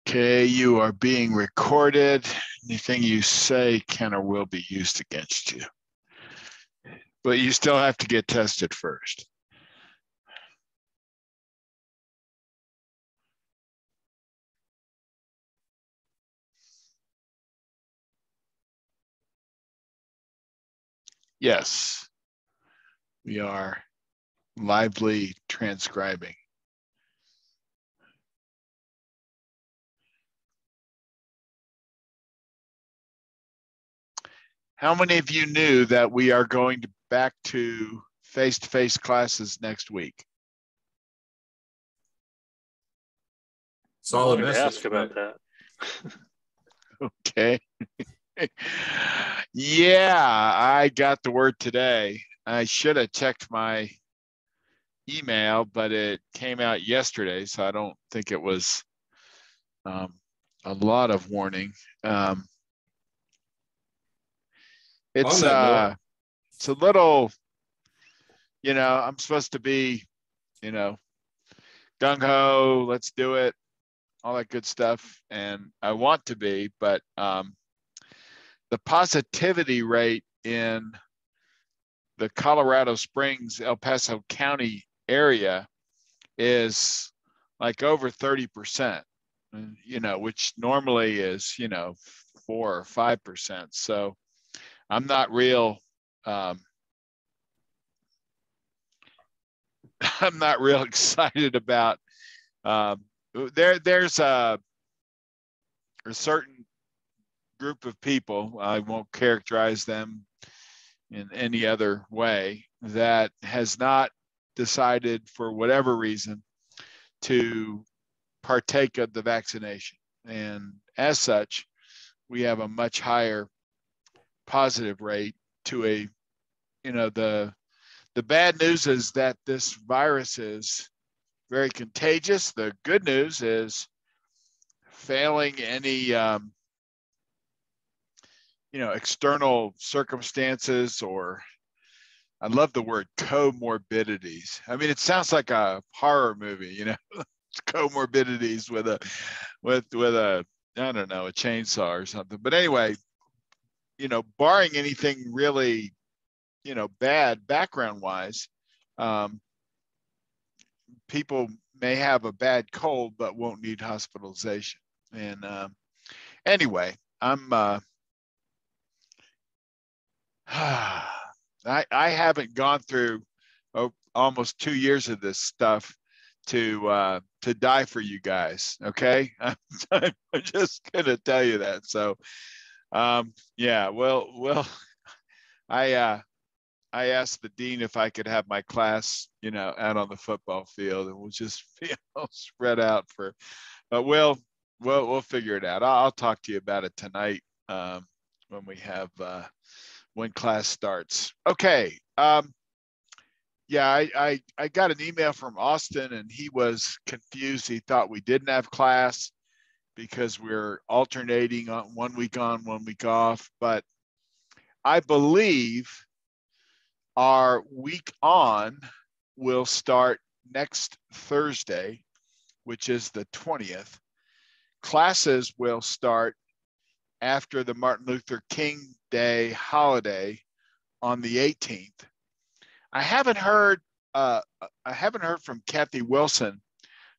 Okay, you are being recorded. Anything you say can or will be used against you. But you still have to get tested first. Yes, we are lively transcribing. How many of you knew that we are going back to face-to-face classes next week? Solid message. Ask about that. Okay. Yeah, I got the word today. I should have checked my email, but it came out yesterday, so I don't think it was a lot of warning. It's a little, I'm supposed to be, gung-ho, let's do it, all that good stuff. And I want to be, but the positivity rate in the Colorado Springs, El Paso County area is like over 30%, which normally is, 4 or 5%. So I'm not real, I'm not real excited about, there's a certain group of people, I won't characterize them in any other way, that has not decided for whatever reason to partake of the vaccination. And as such, we have a much higher positive rate to a, the bad news is that this virus is very contagious. The good news is failing any, external circumstances, or I love the word comorbidities. I mean, it sounds like a horror movie, comorbidities with a I don't know, a chainsaw or something. But anyway, barring anything really, bad background wise, people may have a bad cold but won't need hospitalization. And anyway, I haven't gone through almost 2 years of this stuff to die for you guys. Okay. I'm just going to tell you that. So, yeah, well, I asked the dean if I could have my class, out on the football field, and we'll just spread out but we'll figure it out. I'll talk to you about it tonight when we have, when class starts. Okay. Yeah, I got an email from Austin, and he was confused. He thought we didn't have class because we're alternating on 1 week on, 1 week off. But I believe our week on will start next Thursday, which is the 20th. Classes will start after the Martin Luther King Day holiday on the 18th. I haven't heard from Kathy Wilson,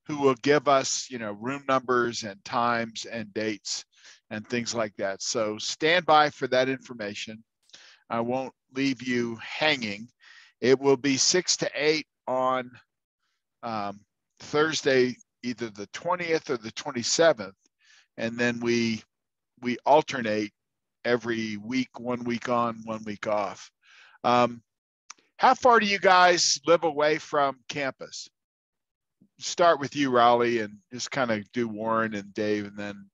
who will give us, room numbers and times and dates and things like that. So stand by for that information. I won't leave you hanging. It will be 6 to 8 on Thursday, either the 20th or the 27th. And then we alternate every week, 1 week on, 1 week off. How far do you guys live away from campus? Start with you, Raleigh, and just kind of do Warren and Dave, and then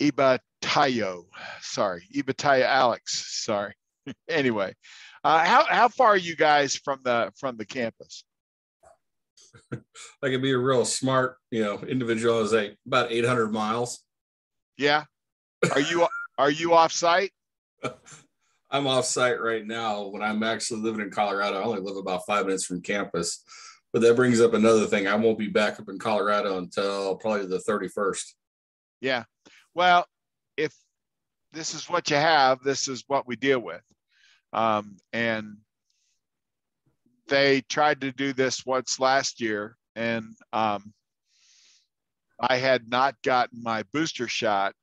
Ibatayo, Alex, sorry. Anyway, how far are you guys from the campus? I could be a real smart, individual. I was like about 800 miles. Yeah. Are you off site? I'm off site right now. When I'm actually living in Colorado, I only live about 5 minutes from campus. But that brings up another thing. I won't be back up in Colorado until probably the 31st. Yeah. Well, if this is what you have, this is what we deal with. And they tried to do this once last year, and I had not gotten my booster shot,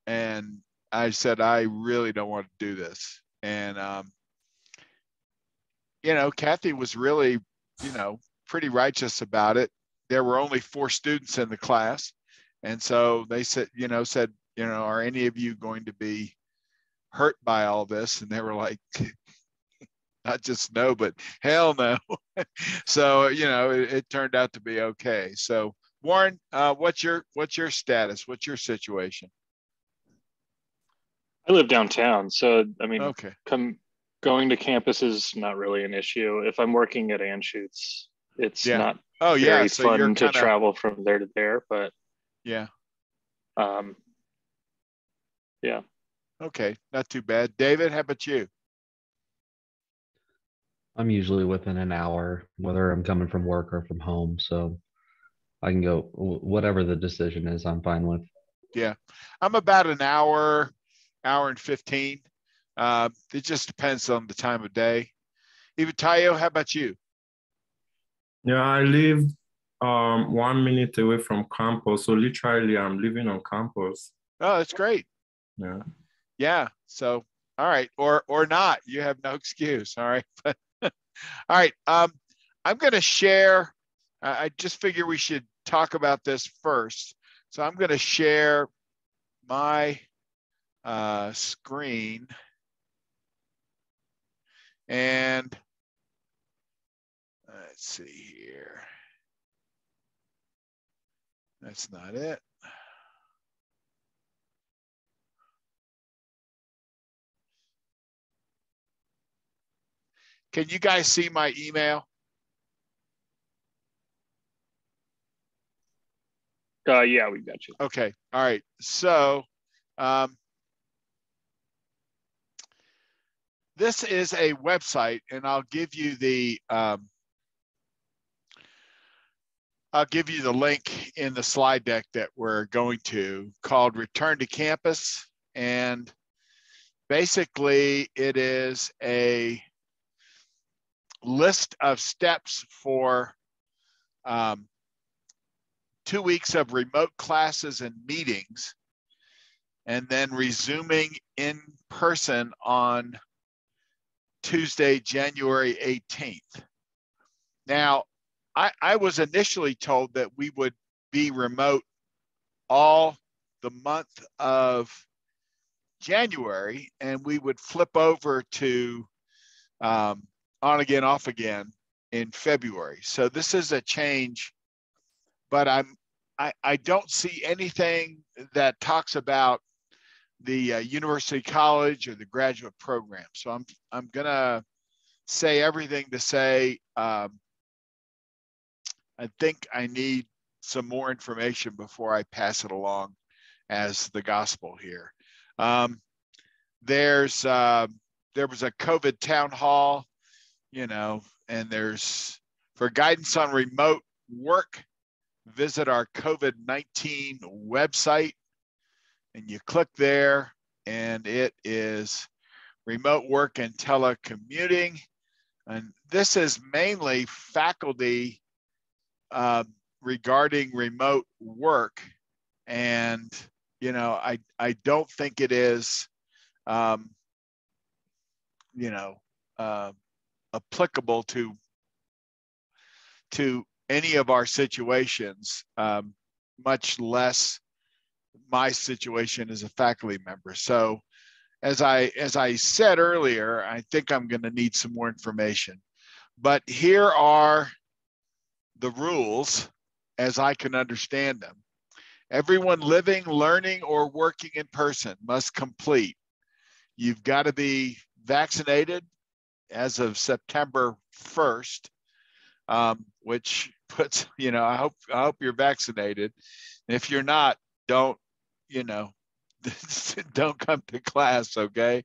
and I said, I really don't want to do this. And, Kathy was really, pretty righteous about it. There were only 4 students in the class. And so they said, are any of you going to be hurt by all this? And they were like, not just no, but hell no. So, it turned out to be okay. So Warren, what's your status? What's your situation? I live downtown. So, I mean, okay. Going to campus is not really an issue. If I'm working at Anschutz, it's not very so fun to travel from there to there, but yeah. Yeah. Okay, not too bad. David, how about you? I'm usually within an hour, whether I'm coming from work or from home. So I can go whatever the decision is, I'm fine with. Yeah, I'm about an hour and 15. It just depends on the time of day. Even Tayo, how about you? Yeah, I live 1 minute away from campus. So literally I'm living on campus. Oh, that's great. Yeah. Yeah. So, all right. Or not. You have no excuse. All right. But all right. I'm going to share. I just figure we should talk about this first. So I'm going to share my screen. And let's see here. That's not it. Can you guys see my email? Yeah, we got you. Okay. All right. So this is a website, and I'll give you the link in the slide deck that we're going to, called Return to Campus. And basically it is a list of steps for 2 weeks of remote classes and meetings, and then resuming in person on Tuesday, January 18th. Now, I was initially told that we would be remote all the month of January, and we would flip over to on again, off again in February. So this is a change, but I don't see anything that talks about the university college or the graduate program. So I'm gonna say everything to say I think I need some more information before I pass it along as the gospel here. There was a COVID town hall, and there's, for guidance on remote work, visit our COVID-19 website, and you click there, and it is remote work and telecommuting. And this is mainly faculty regarding remote work. And, I don't think it is, applicable to any of our situations, much less my situation as a faculty member. So as I said earlier, I think I'm going to need some more information. But here are the rules as I can understand them. Everyone living, learning, or working in person must complete. You've got to be vaccinated as of September 1st, which puts, I hope you're vaccinated. And if you're not, don't come to class, okay?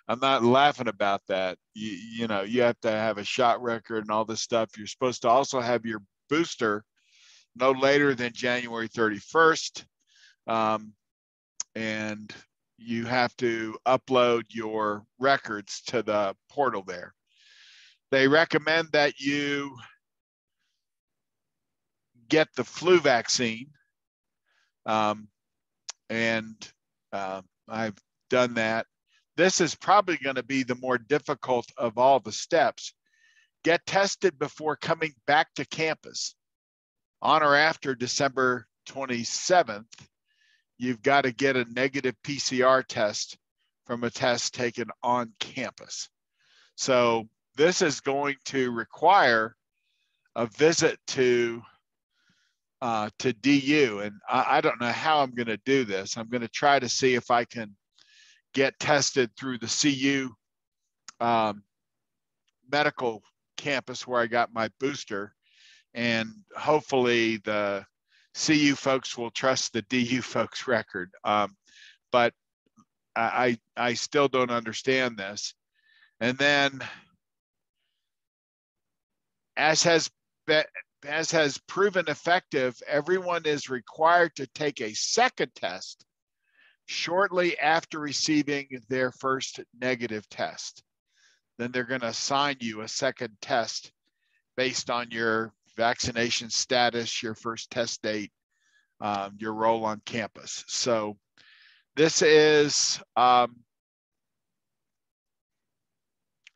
I'm not laughing about that. You have to have a shot record and all this stuff. You're supposed to also have your booster no later than January 31st. And you have to upload your records to the portal there. They recommend that you get the flu vaccine. I've done that. This is probably going to be the more difficult of all the steps. Get tested before coming back to campus. On or after December 27th, you've got to get a negative PCR test from a test taken on campus. So this is going to require a visit to DU. And I don't know how I'm going to do this. I'm going to try to see if I can get tested through the CU medical campus where I got my booster. And hopefully the CU folks will trust the DU folks record. But I still don't understand this. And then as has proven effective, everyone is required to take a second test shortly after receiving their first negative test. Then they're going to assign you a second test based on your vaccination status, your first test date, your role on campus. So this is a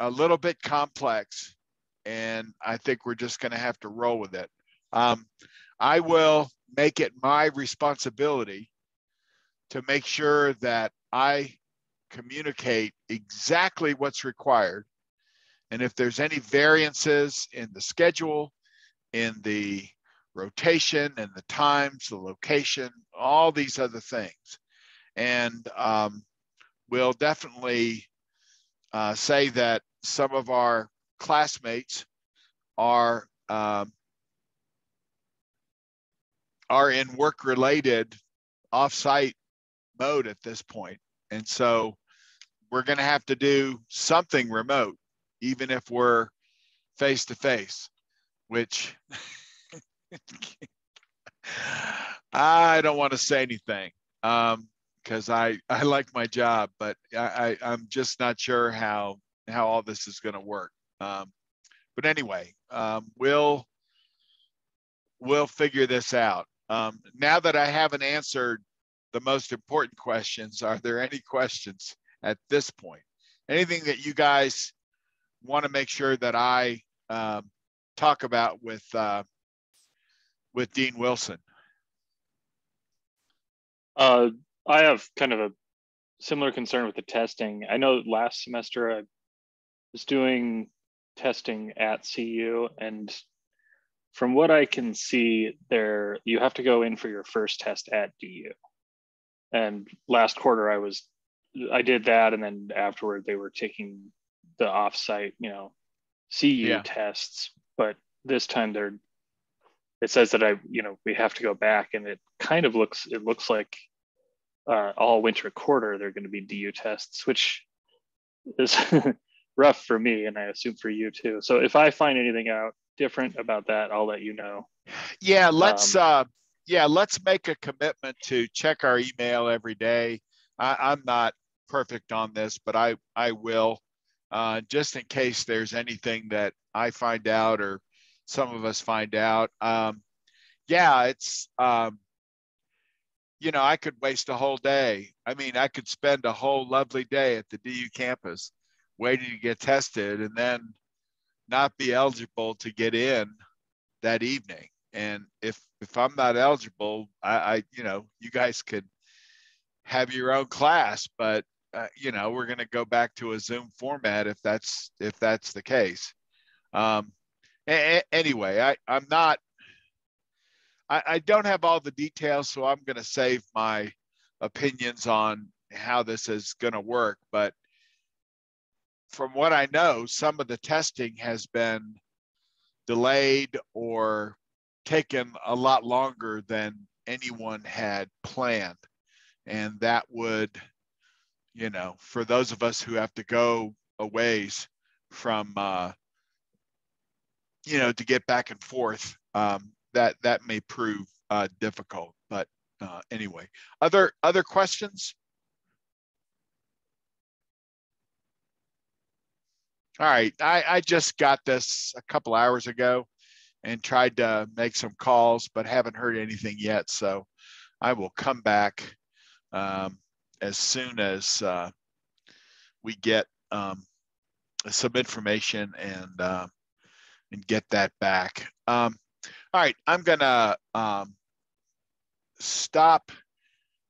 little bit complex, and I think we're just going to have to roll with it. I will make it my responsibility to make sure that I communicate exactly what's required. And if there's any variances in the schedule, in the rotation and the times, the location, all these other things. And we'll definitely say that some of our classmates are in work-related off-site mode at this point. And so we're going to have to do something remote, even if we're face-to-face, which I don't want to say anything because I like my job, but I'm just not sure how all this is going to work. But anyway, we'll figure this out. Now that I haven't answered the most important questions, are there any questions at this point? Anything that you guys want to make sure that I talk about with Dean Wilson? I have kind of a similar concern with the testing. I know last semester I was doing testing at CU, and from what I can see there, you have to go in for your first test at DU. And last quarter I did that, and then afterward they were taking the offsite, CU tests. But this time it says that we have to go back, and it looks like all winter quarter they're going to be DU tests, which is rough for me, and I assume for you too. So if I find anything out different about that, I'll let you know. Yeah, let's make a commitment to check our email every day. I'm not perfect on this, but I will, just in case there's anything that I find out or some of us find out. It's I could waste a whole day. I mean, I could spend a whole lovely day at the DU campus waiting to get tested and then not be eligible to get in that evening. And if I'm not eligible, I you guys could have your own class, but we're going to go back to a Zoom format if that's the case. Anyway, I don't have all the details, so I'm going to save my opinions on how this is going to work. But from what I know, some of the testing has been delayed or taken a lot longer than anyone had planned. And that would, for those of us who have to go a ways from, to get back and forth, that may prove difficult. But anyway, other questions? All right, I just got this a couple hours ago and tried to make some calls, but haven't heard anything yet. So I will come back as soon as we get some information and get that back. All right, I'm gonna stop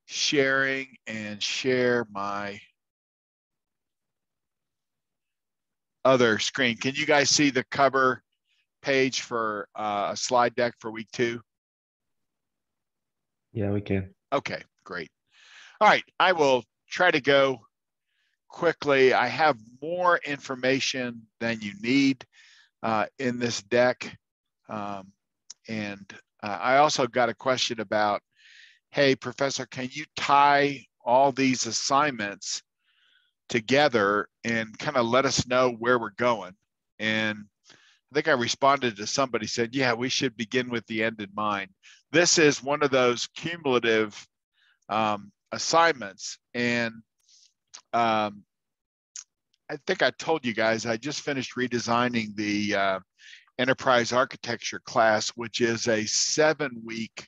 sharing and share my other screen. Can you guys see the cover page for a slide deck for week 2? Yeah, we can. Okay, great. All right, I will try to go quickly. I have more information than you need in this deck. And I also got a question about, hey, Professor, can you tie all these assignments together and kind of let us know where we're going? And I think I responded to somebody said, yeah, we should begin with the end in mind. This is one of those cumulative assignments. And I think I told you guys, I just finished redesigning the enterprise architecture class, which is a 7-week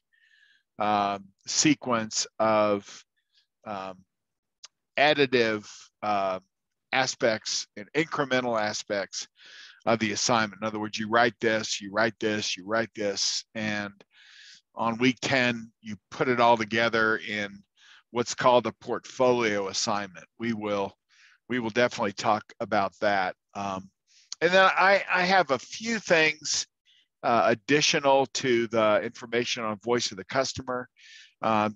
sequence of additive aspects and incremental aspects of the assignment. In other words, you write this, you write this, you write this, and on week 10, you put it all together in what's called a portfolio assignment. We will definitely talk about that. And then I have a few things additional to the information on voice of the customer,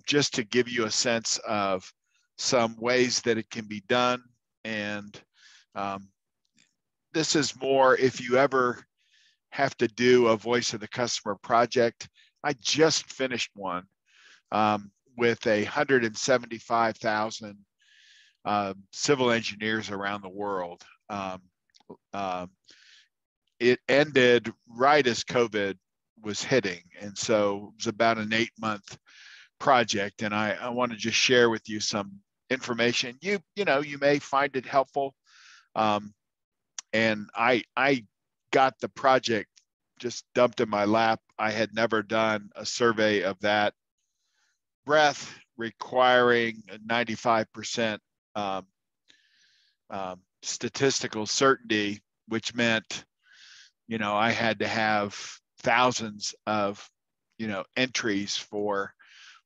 just to give you a sense of some ways that it can be done. And this is more if you ever have to do a voice of the customer project. I just finished one with 175,000 civil engineers around the world. It ended right as COVID was hitting. And so it was about an 8-month project. And I want to just share with you some information. You may find it helpful. And I got the project just dumped in my lap. I had never done a survey of that breadth, requiring a 95% statistical certainty, which meant, I had to have thousands of, entries for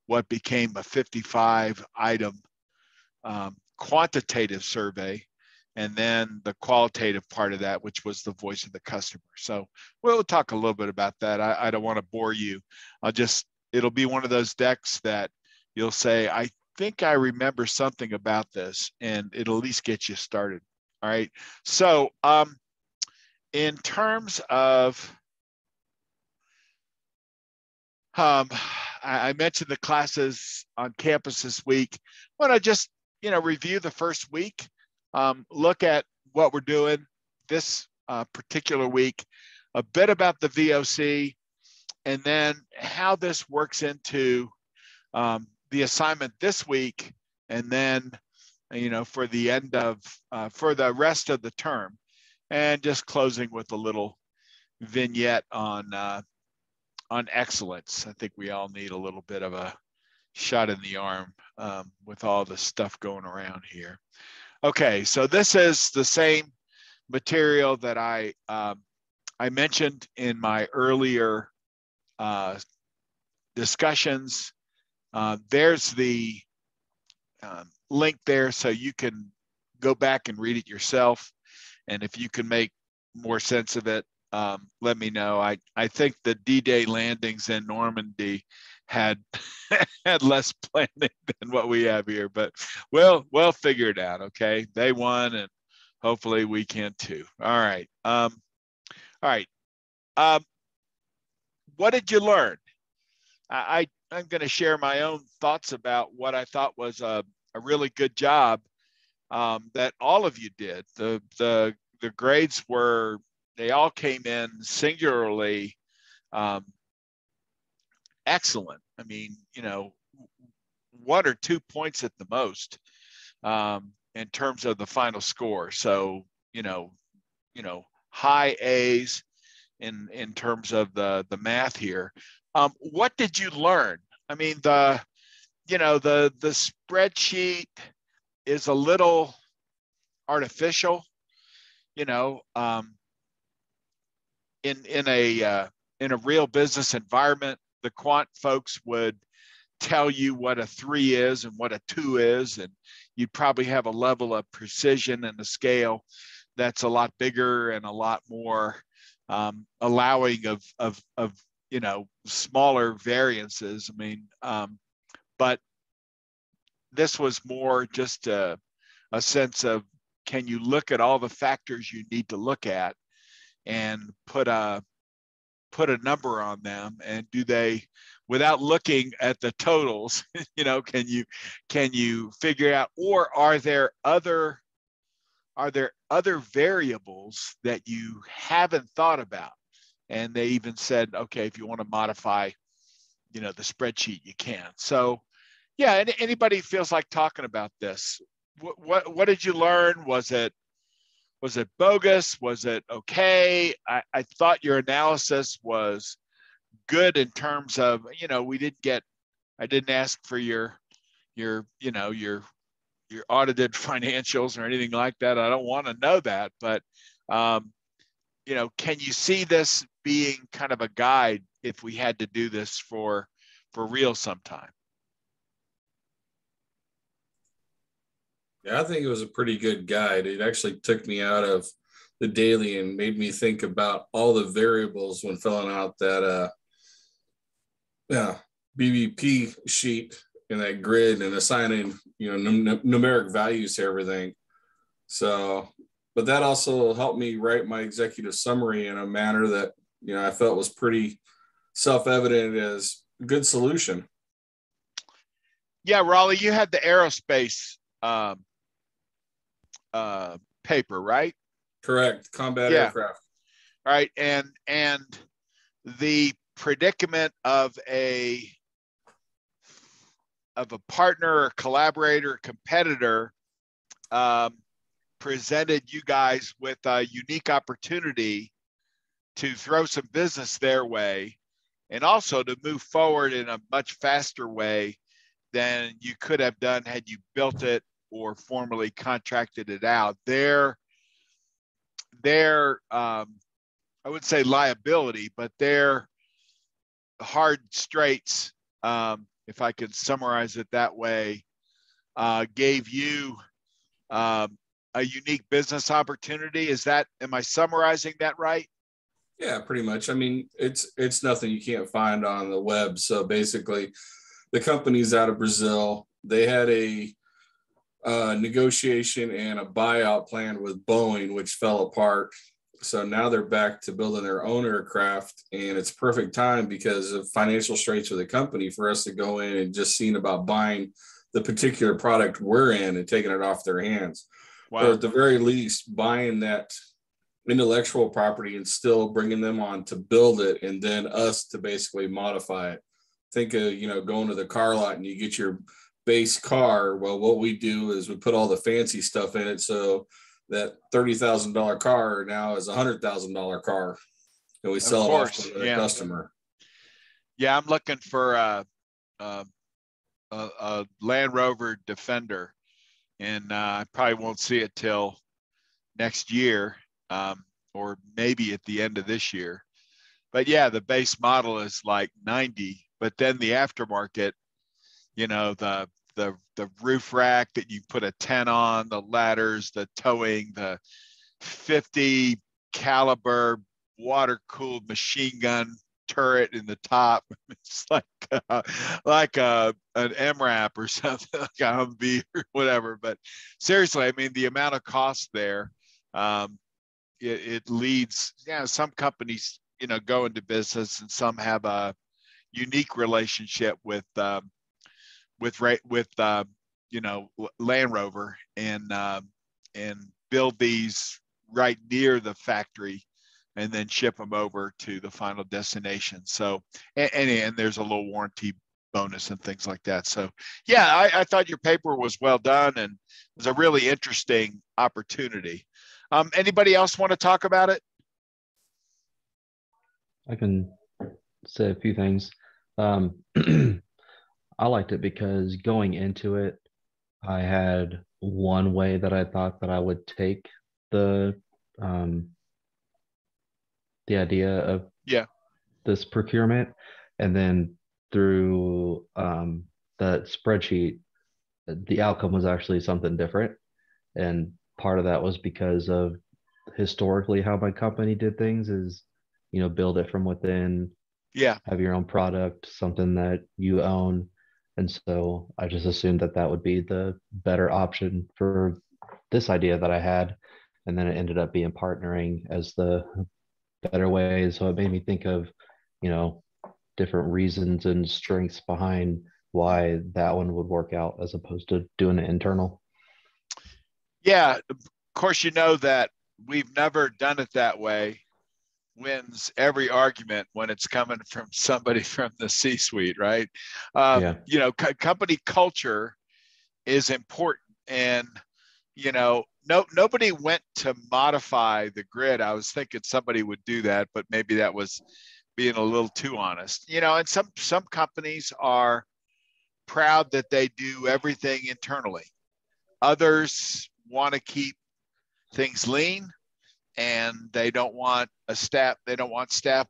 what became a 55-item quantitative survey, and then the qualitative part of that, which was the voice of the customer. So we'll talk a little bit about that. I don't want to bore you. It'll be one of those decks that you'll say, I think I remember something about this, and it'll at least get you started. All right. So in terms of, I mentioned the classes on campus this week. I want to just, review the first week, look at what we're doing this particular week, a bit about the VOC, and then how this works into the assignment this week, and then, for the end of, for the rest of the term, and just closing with a little vignette on excellence. I think we all need a little bit of a shot in the arm with all the stuff going around here. Okay, so this is the same material that I mentioned in my earlier discussions. There's the link there, so you can go back and read it yourself. And if you can make more sense of it, let me know. I think the D-Day landings in Normandy had had less planning than what we have here, but we'll figure it out. Okay, they won, and hopefully we can too. All right. All right. What did you learn? I'm going to share my own thoughts about what I thought was a really good job that all of you did. The grades they all came in singularly excellent. I mean, you know, 1 or 2 points at the most in terms of the final score. So, you know, high A's in terms of the math here. What did you learn? I mean, the spreadsheet is a little artificial, you know, in a real business environment. The quant folks would tell you what a 3 is and what a 2 is, and you'd probably have a level of precision and a scale that's a lot bigger and a lot more allowing of you know, smaller variances. I mean, but this was more just a sense of, can you look at all the factors you need to look at and put a number on them, and do they, without looking at the totals, you know, can you figure out, or are there other variables that you haven't thought about? And they even said, okay, if you want to modify, you know, the spreadsheet, you can. So yeah, anybody feels like talking about this, what did you learn? Was it bogus? Was it okay? I thought your analysis was good in terms of, you know, I didn't ask for your audited financials or anything like that. I don't want to know that, but you know, can you see this being kind of a guide if we had to do this for real sometime? Yeah, I think it was a pretty good guide. It actually took me out of the daily and made me think about all the variables when filling out that BBP sheet in that grid and assigning, you know, numeric values to everything. So, but that also helped me write my executive summary in a manner that, you know, I felt was pretty self-evident as a good solution. Yeah, Raleigh, you had the aerospace paper, right? Correct. Combat Yeah. aircraft. Right. And the predicament of a partner or collaborator, competitor, presented you guys with a unique opportunity to throw some business their way, and also to move forward in a much faster way than you could have done had you built it or formally contracted it out. Their I would say liability, but their hard straits, if I could summarize it that way, gave you a unique business opportunity. Am I summarizing that right? Yeah, pretty much. I mean, it's nothing you can't find on the web. So basically, the company's out of Brazil. They had a negotiation and a buyout plan with Boeing, which fell apart. So now they're back to building their own aircraft, and it's perfect time because of financial straits for the company for us to go in and just seeing about buying the particular product we're in and taking it off their hands. Wow. Or at the very least, buying that intellectual property and still bringing them on to build it, and then us to basically modify it. Think of, you know, going to the car lot and you get your base car. Well, what we do is we put all the fancy stuff in it, so that $30,000 car now is a $100,000 car, and we sell it off to the customer. Yeah, I'm looking for a Land Rover Defender, and I probably won't see it till next year, or maybe at the end of this year. But yeah, the base model is like 90, but then the aftermarket, you know, the roof rack that you put a 10 on, the ladders, the towing, the 50 caliber water cooled machine gun turret in the top. It's like an MRAP or something, like a Humvee or whatever. But seriously, I mean, the amount of cost there, it leads, yeah, some companies, you know, go into business, and some have a unique relationship with you know, Land Rover, and build these right near the factory and then ship them over to the final destination. So, and there's a little warranty bonus and things like that. So yeah, I thought your paper was well done and it was a really interesting opportunity. Anybody else want to talk about it? I can say a few things. I liked it because going into it, I had one way that I thought that I would take the idea of this procurement, and then through the spreadsheet, the outcome was actually something different. And part of that was because of historically how my company did things is, build it from within, have your own product, something that you own. And so I just assumed that that would be the better option for this idea that I had. And then it ended up being partnering as the better way. So it made me think of, different reasons and strengths behind why that one would work out as opposed to doing it internal. Yeah, of course, that we've never done it that way wins every argument when it's coming from somebody from the C-suite, right? Company culture is important, and nobody went to modify the grid. I was thinking somebody would do that, but maybe that was being a little too honest. And some companies are proud that they do everything internally. Others want to keep things lean, and they don't want staff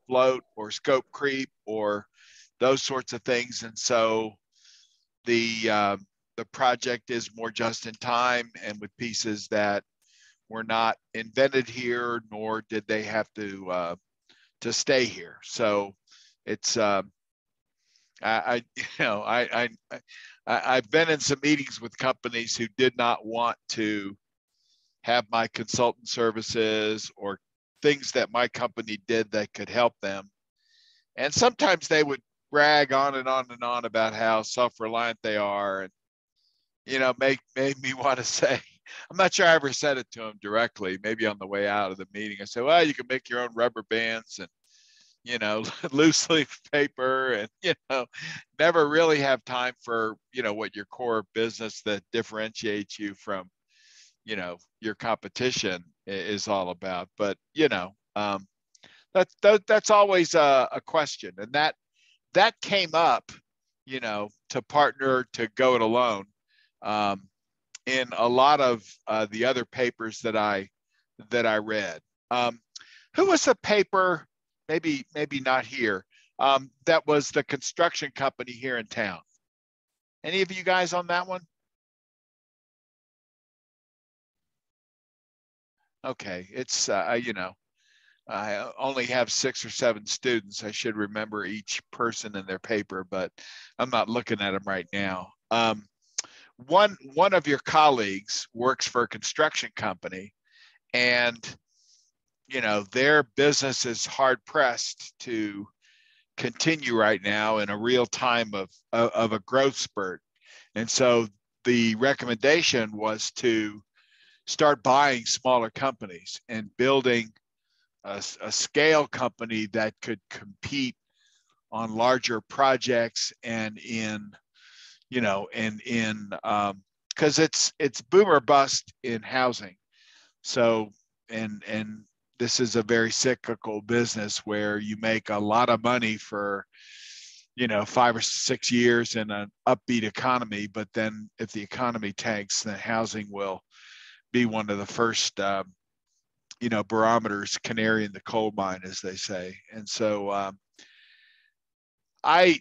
bloat or scope creep or those sorts of things. And so the project is more just in time and with pieces that were not invented here, nor did they have to stay here. So it's I've been in some meetings with companies who did not want to have my consultant services or things that my company did that could help them. And sometimes they would brag on and on and on about how self-reliant they are, and made me want to say, I'm not sure I ever said it to them directly, maybe on the way out of the meeting. I said, well, you can make your own rubber bands and loose leaf paper, and never really have time for what your core business that differentiates you from your competition is all about. But that's always a question, and that came up to partner, to go it alone, in a lot of the other papers that I read. Who was the paper? Maybe not here. That was the construction company here in town. Any of you guys on that one? Okay, it's I only have 6 or 7 students. I should remember each person in their paper, but I'm not looking at them right now. One of your colleagues works for a construction company, and their business is hard pressed to continue right now in a real time of a growth spurt. And so the recommendation was to start buying smaller companies and building a scale company that could compete on larger projects and because it's boom or bust in housing. So and this is a very cyclical business where you make a lot of money for 5 or 6 years in an upbeat economy, but then if the economy tanks, then housing will be one of the first barometers, canary in the coal mine, as they say. And so I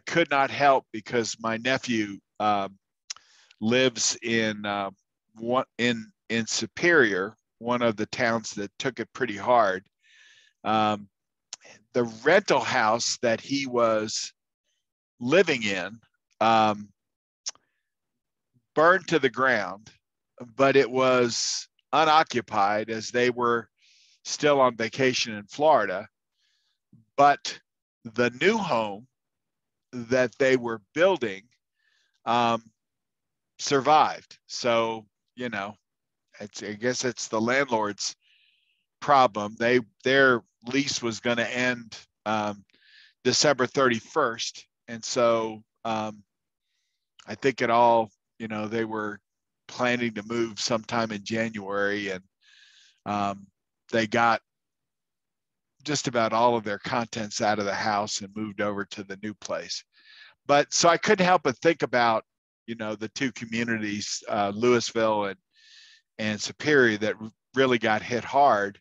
could not help, because my nephew lives in Superior, one of the towns that took it pretty hard. The rental house that he was living in burned to the ground, but it was unoccupied as they were still on vacation in Florida. But the new home that they were building survived. So, I guess it's the landlord's problem. Their lease was going to end December 31st, and so I think it all, they were planning to move sometime in January, and they got just about all of their contents out of the house and moved over to the new place. But so I couldn't help but think about, the two communities, Louisville and Superior, that really got hit hard,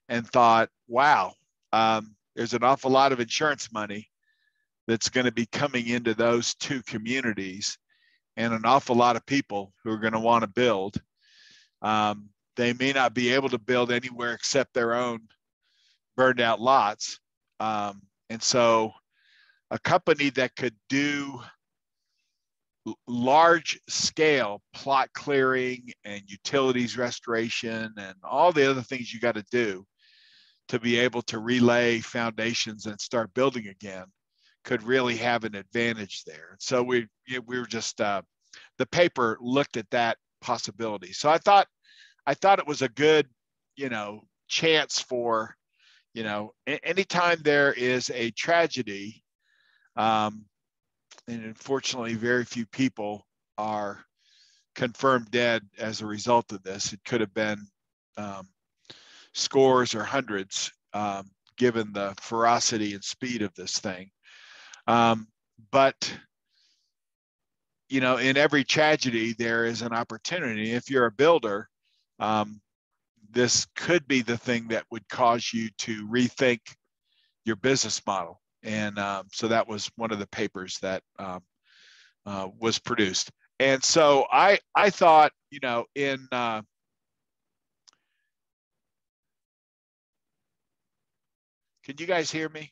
and thought, wow, there's an awful lot of insurance money that's going to be coming into those two communities, and an awful lot of people who are going to want to build. They may not be able to build anywhere except their own burned out lots. And so a company that could do large scale plot clearing and utilities restoration and all the other things you got to do to be able to relay foundations and start building again could really have an advantage there. So we were just, the paper looked at that possibility. So I thought it was a good, chance for, anytime there is a tragedy, and unfortunately very few people are confirmed dead as a result of this. It could have been scores or hundreds, given the ferocity and speed of this thing. But in every tragedy, there is an opportunity. If you're a builder, this could be the thing that would cause you to rethink your business model. And so that was one of the papers that was produced. And so I thought, in can you guys hear me?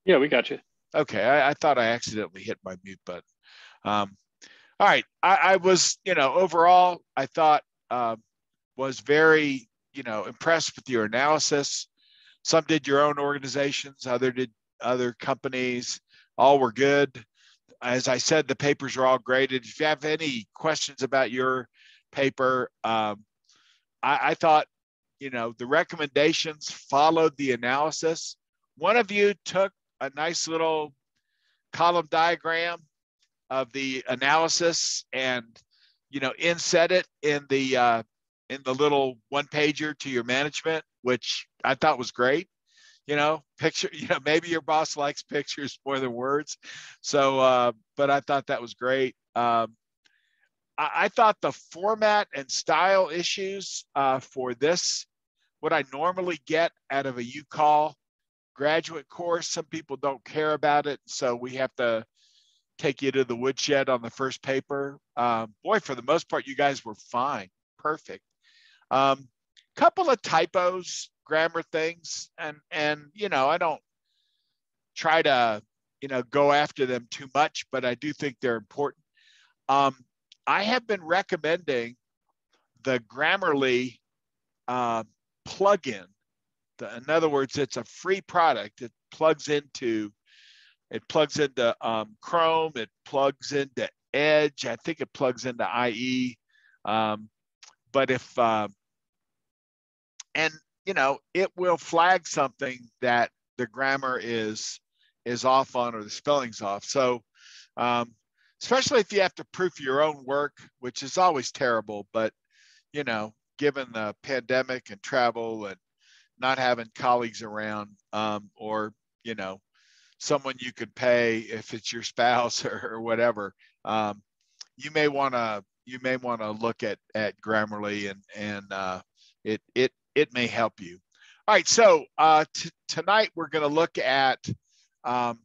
Yeah, we got you. Okay, I thought I accidentally hit my mute button. All right, I was, overall, I thought was very, impressed with your analysis. Some did your own organizations, other companies, all were good. As I said, the papers are all graded. If you have any questions about your paper, I thought, the recommendations followed the analysis. One of you took a nice little column diagram of the analysis and, inset it in the little one pager to your management, which I thought was great. Picture, maybe your boss likes pictures more than words. So, but I thought that was great. I thought the format and style issues for this, what I normally get out of a UCall graduate course, some people don't care about it. So we have to take you to the woodshed on the first paper. Boy, for the most part, you guys were fine. Perfect. Couple of typos, grammar things, and I don't try to go after them too much, but I do think they're important. I have been recommending the Grammarly plugin. In other words, it's a free product. It plugs into Chrome. It plugs into Edge. I think it plugs into IE. But if it will flag something that the grammar is off on or the spelling's off. So especially if you have to proof your own work, which is always terrible, but given the pandemic and travel and not having colleagues around, or someone you could pay if it's your spouse or whatever, you may want to look at Grammarly, and it may help you. All right, so tonight we're going to look at the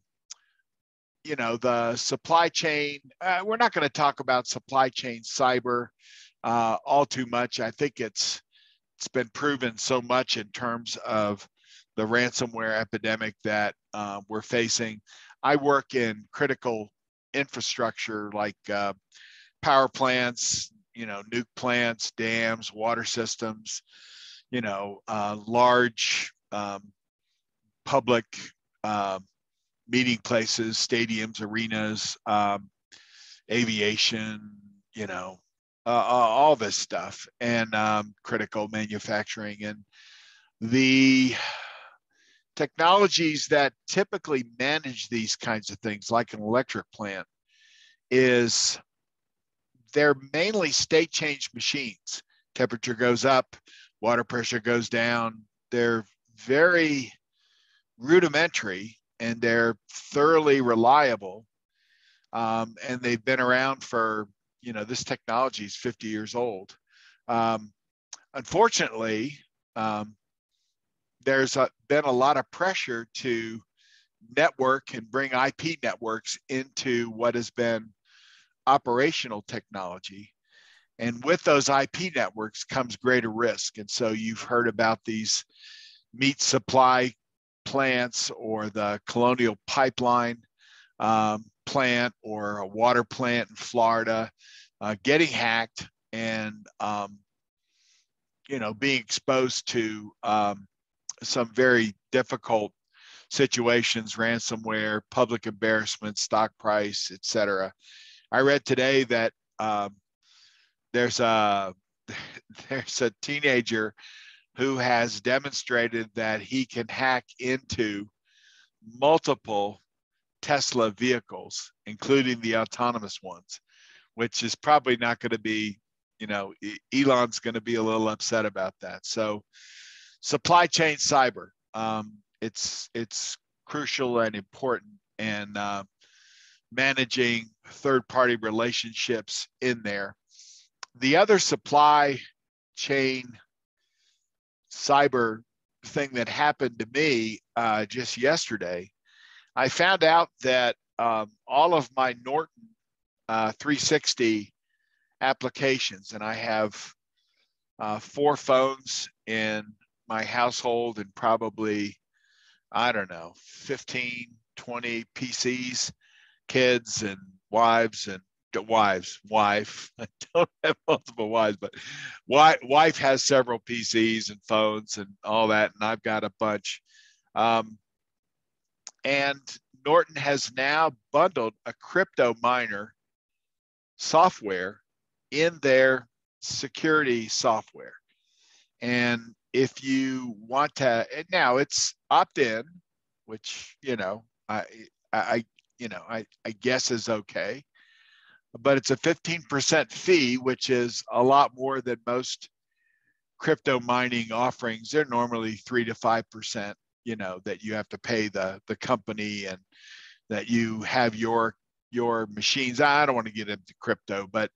supply chain. We're not going to talk about supply chain cyber all too much. I think it's been proven so much in terms of the ransomware epidemic that we're facing. I work in critical infrastructure like power plants, nuke plants, dams, water systems, large public meeting places, stadiums, arenas, aviation, all this stuff, and critical manufacturing. And the technologies that typically manage these kinds of things, like an electric plant, they're mainly state change machines. Temperature goes up, water pressure goes down. They're very rudimentary and they're thoroughly reliable. And they've been around for, this technology is 50 years old. Unfortunately, there's been a lot of pressure to network and bring IP networks into what has been operational technology. And with those IP networks comes greater risk. And so you've heard about these meat supply plants or the Colonial Pipeline plant or a water plant in Florida getting hacked and, being exposed to some very difficult situations, ransomware, public embarrassment, stock price, et cetera. I read today that there's a teenager who has demonstrated that he can hack into multiple Tesla vehicles, including the autonomous ones, which is probably not going to be, Elon's going to be a little upset about that. So supply chain cyber, it's crucial and important, and managing third-party relationships in there. The other supply chain cyber thing that happened to me just yesterday, I found out that all of my Norton 360 applications, and I have 4 phones in my household and probably, 15, 20 PCs, kids and wives and wife. I don't have multiple wives, but wife has several PCs and phones and all that, and I've got a bunch. And Norton has now bundled a crypto miner software in their security software. And if you want to, now it's opt-in, which I guess is okay, but it's a 15% fee, which is a lot more than most crypto mining offerings. They're normally 3 to 5%, that you have to pay the company, and that you have your machines. I don't want to get into crypto, but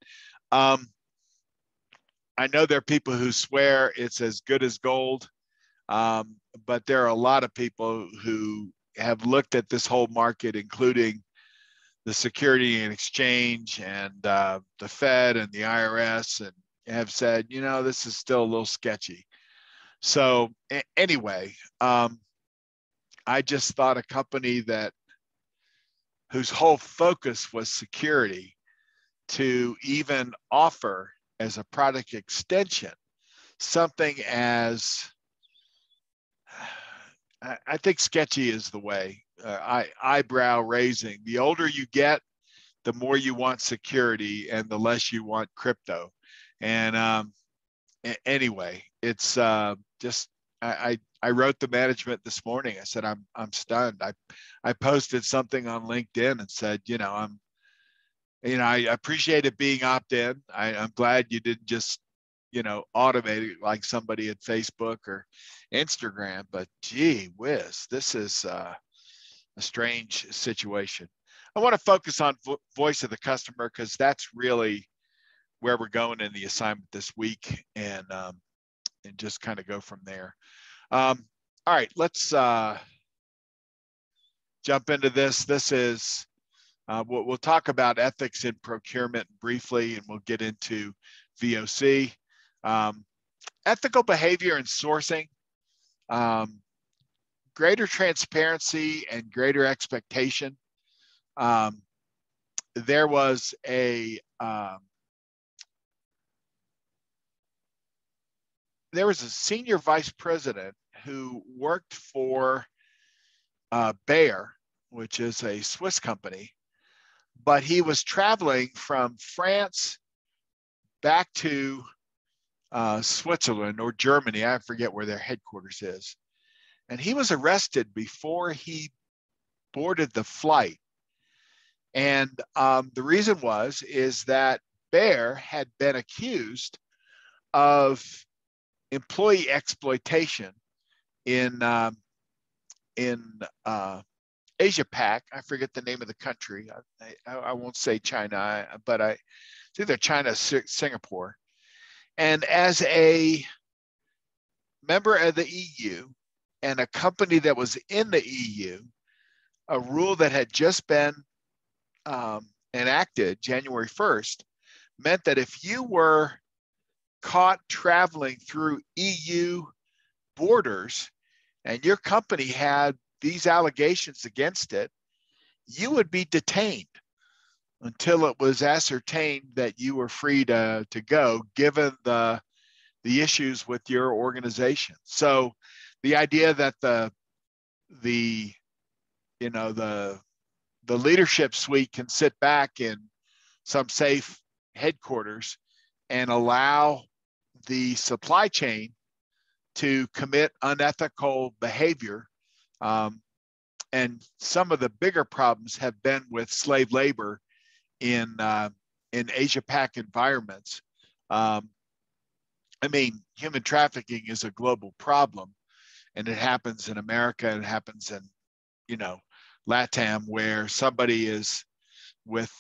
I know there are people who swear it's as good as gold, but there are a lot of people who have looked at this whole market, including the Security and Exchange and the Fed and the IRS, and have said, this is still a little sketchy. So anyway, I just thought a company whose whole focus was security to even offer as a product extension something as, I think sketchy is the way, eyebrow raising. The older you get, the more you want security and the less you want crypto. And anyway, it's just, I wrote the management this morning. I said, I'm stunned. I posted something on LinkedIn and said, I appreciate it being opt-in. I'm glad you didn't just, automate it like somebody at Facebook or Instagram, but gee whiz, this is a strange situation. I want to focus on voice of the customer because that's really where we're going in the assignment this week, and just kind of go from there. All right, let's jump into this. This is, we'll talk about ethics in procurement briefly, and we'll get into VOC. Ethical behavior in sourcing, greater transparency and greater expectation. There was a senior vice president who worked for Bayer, which is a Swiss company, but he was traveling from France back to Switzerland or Germany. I forget where their headquarters is. And he was arrested before he boarded the flight. And the reason is that Bayer had been accused of employee exploitation in Asia Pac. I forget the name of the country. I won't say China, but it's either China or Singapore. And as a member of the EU and a company that was in the EU, a rule that had just been enacted January 1st meant that if you were caught traveling through EU borders and your company had these allegations against it, you would be detained until it was ascertained that you were free to go, given the issues with your organization. So the idea that the leadership suite can sit back in some safe headquarters and allow the supply chain to commit unethical behavior. And some of the bigger problems have been with slave labor in Asia Pac environments. I mean, human trafficking is a global problem, and it happens in America, and it happens in, LATAM, where somebody is with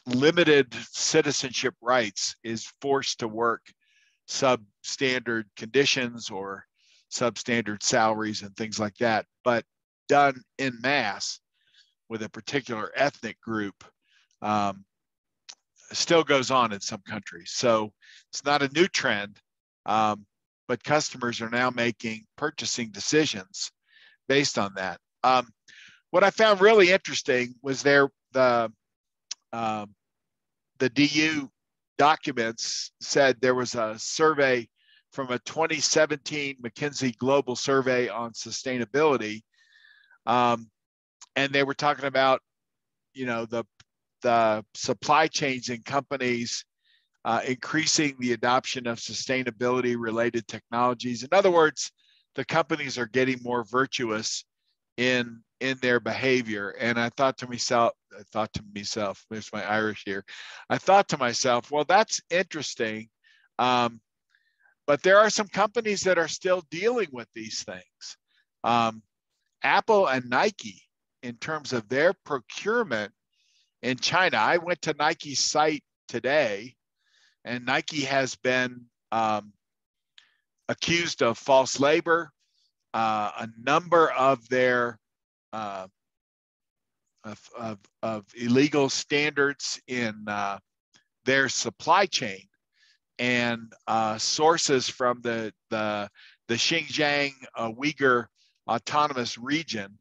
limited citizenship rights is forced to work substandard conditions or substandard salaries and things like that, but done en masse with a particular ethnic group still goes on in some countries. So it's not a new trend, but customers are now making purchasing decisions based on that. What I found really interesting was the DU documents said there was a survey from a 2017 Mckinsey Global Survey on Sustainability, and they were talking about, the supply chains and companies increasing the adoption of sustainability-related technologies. In other words, the companies are getting more virtuous in their behavior. And I thought to myself, there's my Irish here. I thought to myself, well, that's interesting. But there are some companies that are still dealing with these things. Apple and Nike, in terms of their procurement in China, I went to Nike's site today, and Nike has been accused of false labor. A number of their of illegal standards in their supply chain, and sources from the Xinjiang Uyghur Autonomous Region,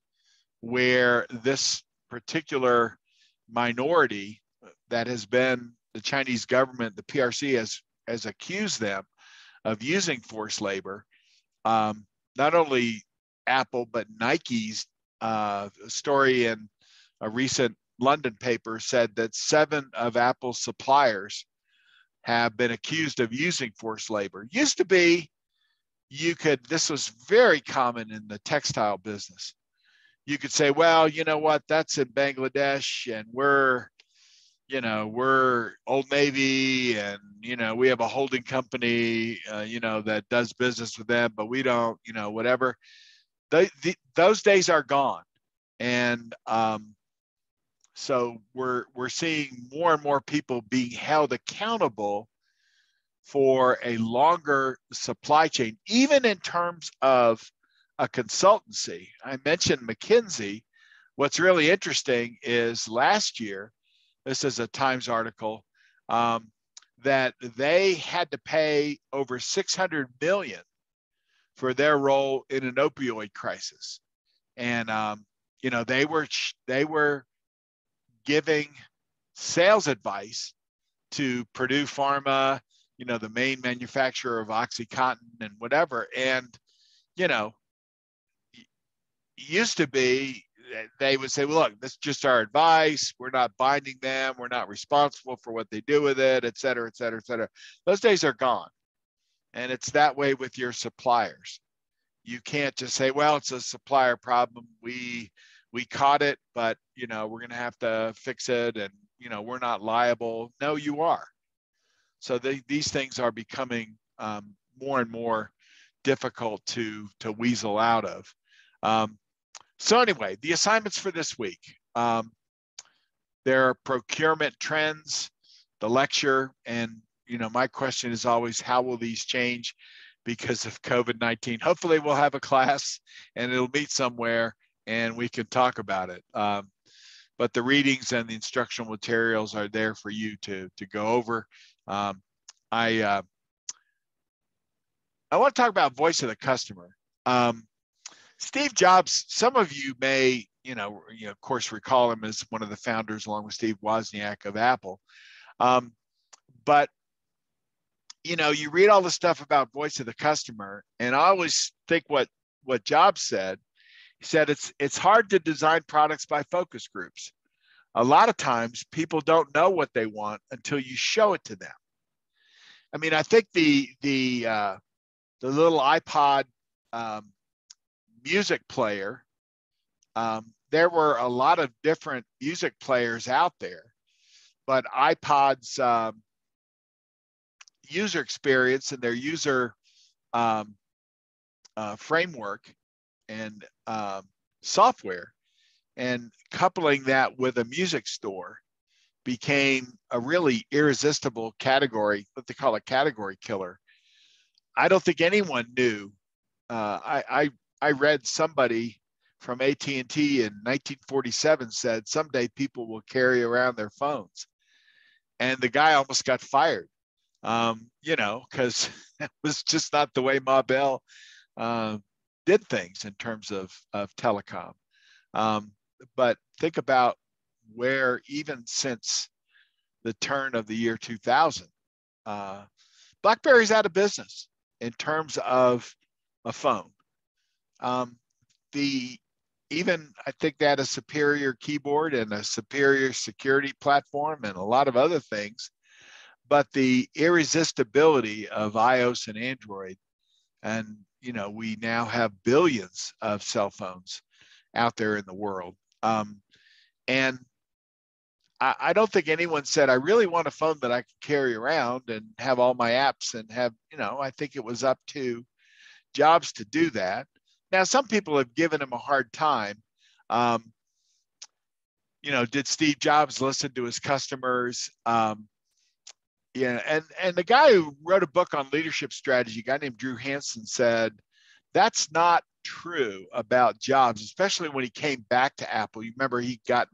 where this particular minority that has been the Chinese government, the PRC, has accused them of using forced labor. Not only Apple, but Nike's story in a recent London paper said that 7 of Apple's suppliers have been accused of using forced labor. Used to be, this was very common in the textile business. You could say, well, you know what, that's in Bangladesh, and we're Old Navy, and, we have a holding company, that does business with them, but we don't, whatever. Those days are gone. And so we're seeing more and more people being held accountable for a longer supply chain, even in terms of a consultancy. I mentioned McKinsey. What's really interesting is last year, this is a Times article, that they had to pay over $600 million for their role in an opioid crisis. And, they were giving sales advice to Purdue Pharma, the main manufacturer of OxyContin and whatever. And, used to be, they would say, well, look, this is just our advice. We're not binding them. We're not responsible for what they do with it, et cetera, et cetera, et cetera. Those days are gone. And it's that way with your suppliers. You can't just say, well, it's a supplier problem. We caught it, but, you know, we're going to have to fix it. And, you know, we're not liable. No, you are. So these things are becoming more and more difficult to weasel out of. So anyway, the assignments for this week. There are procurement trends, the lecture, and, you know, my question is always, how will these change because of COVID-19? Hopefully we'll have a class and it'll meet somewhere and we can talk about it. But the readings and the instructional materials are there for you to go over. I want to talk about voice of the customer. Steve Jobs, some of you may, of course, recall him as one of the founders, along with Steve Wozniak, of Apple. But, you know, you read all the stuff about voice of the customer, and I always think what Jobs said. He said it's hard to design products by focus groups. A lot of times people don't know what they want until you show it to them. I mean, I think the little iPod music player, there were a lot of different music players out there, but iPod's user experience and their user framework and software, and coupling that with a music store, became a really irresistible category, what they call a category killer. I don't think anyone knew. I read somebody from AT&T in 1947 said someday people will carry around their phones, and the guy almost got fired. Because it was just not the way Ma Bell did things in terms of telecom. But think about where, even since the turn of the year 2000, BlackBerry's out of business in terms of a phone. I think they had a superior keyboard and a superior security platform and a lot of other things, but the irresistibility of iOS and Android, and we now have billions of cell phones out there in the world. And I don't think anyone said, I really want a phone that I can carry around and have all my apps and have, I think it was up to Jobs to do that. Now, some people have given him a hard time. Did Steve Jobs listen to his customers? And the guy who wrote a book on leadership strategy, a guy named Drew Hansen, said that's not true about Jobs, especially when he came back to Apple. You remember he'd gotten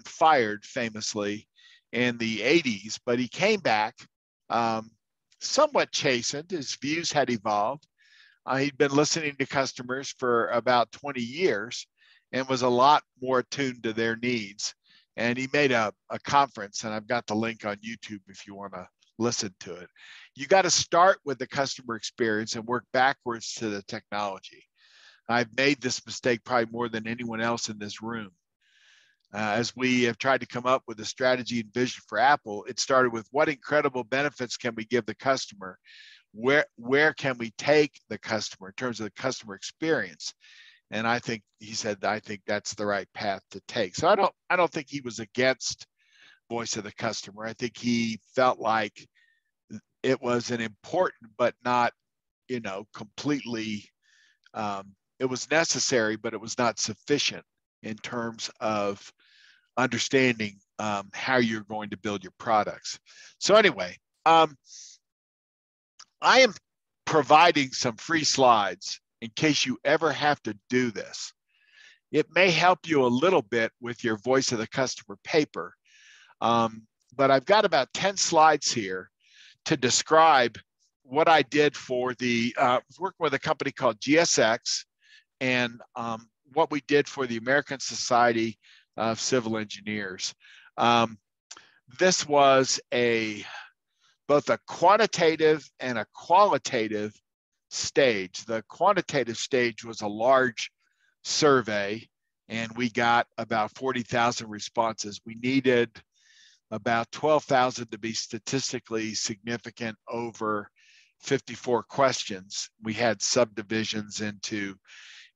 fired famously in the 80s, but he came back somewhat chastened. His views had evolved. He'd been listening to customers for about 20 years and was a lot more attuned to their needs. And he made a conference, and I've got the link on YouTube if you want to listen to it. You got to start with the customer experience and work backwards to the technology. I've made this mistake probably more than anyone else in this room. As we have tried to come up with a strategy and vision for Apple, it started with what incredible benefits can we give the customer? Where can we take the customer in terms of the customer experience? And I think he said, I think that's the right path to take. So I don't think he was against voice of the customer. I think he felt like it was an important, but not, completely, it was necessary, but it was not sufficient in terms of understanding how you're going to build your products. So anyway, I am providing some free slides in case you ever have to do this. It may help you a little bit with your voice of the customer paper, but I've got about 10 slides here to describe what I did for I was working with a company called GSX, and what we did for the American Society of Civil Engineers. This was both a quantitative and a qualitative stage. The quantitative stage was a large survey, and we got about 40,000 responses. We needed about 12,000 to be statistically significant over 54 questions. We had subdivisions into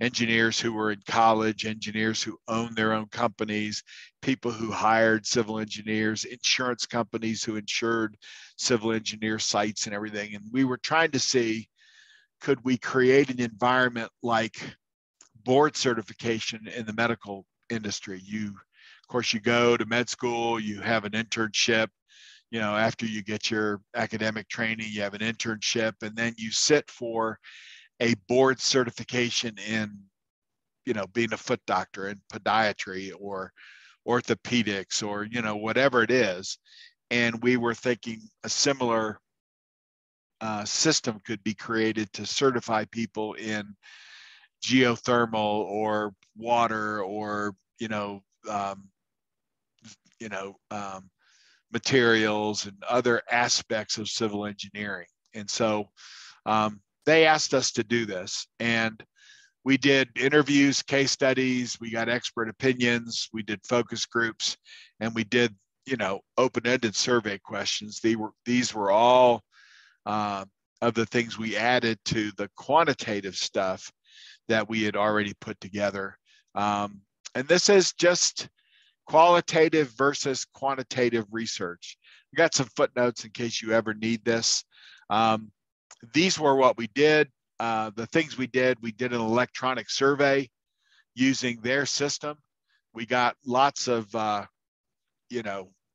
engineers who were in college, engineers who owned their own companies, people who hired civil engineers, insurance companies who insured civil engineer sites and everything. And we were trying to see, could we create an environment like board certification in the medical industry? Of course, you go to med school, you have an internship, after you get your academic training, you have an internship, and then you sit for a board certification in, being a foot doctor in podiatry or orthopedics or, whatever it is. And we were thinking a similar system could be created to certify people in geothermal or water or, materials and other aspects of civil engineering. And so they asked us to do this, and we did interviews, case studies, we got expert opinions, we did focus groups, and we did, open-ended survey questions. These were all of the things we added to the quantitative stuff that we had already put together. And this is just qualitative versus quantitative research. We got some footnotes in case you ever need this. These were what we did. The things we did an electronic survey using their system. We got lots of,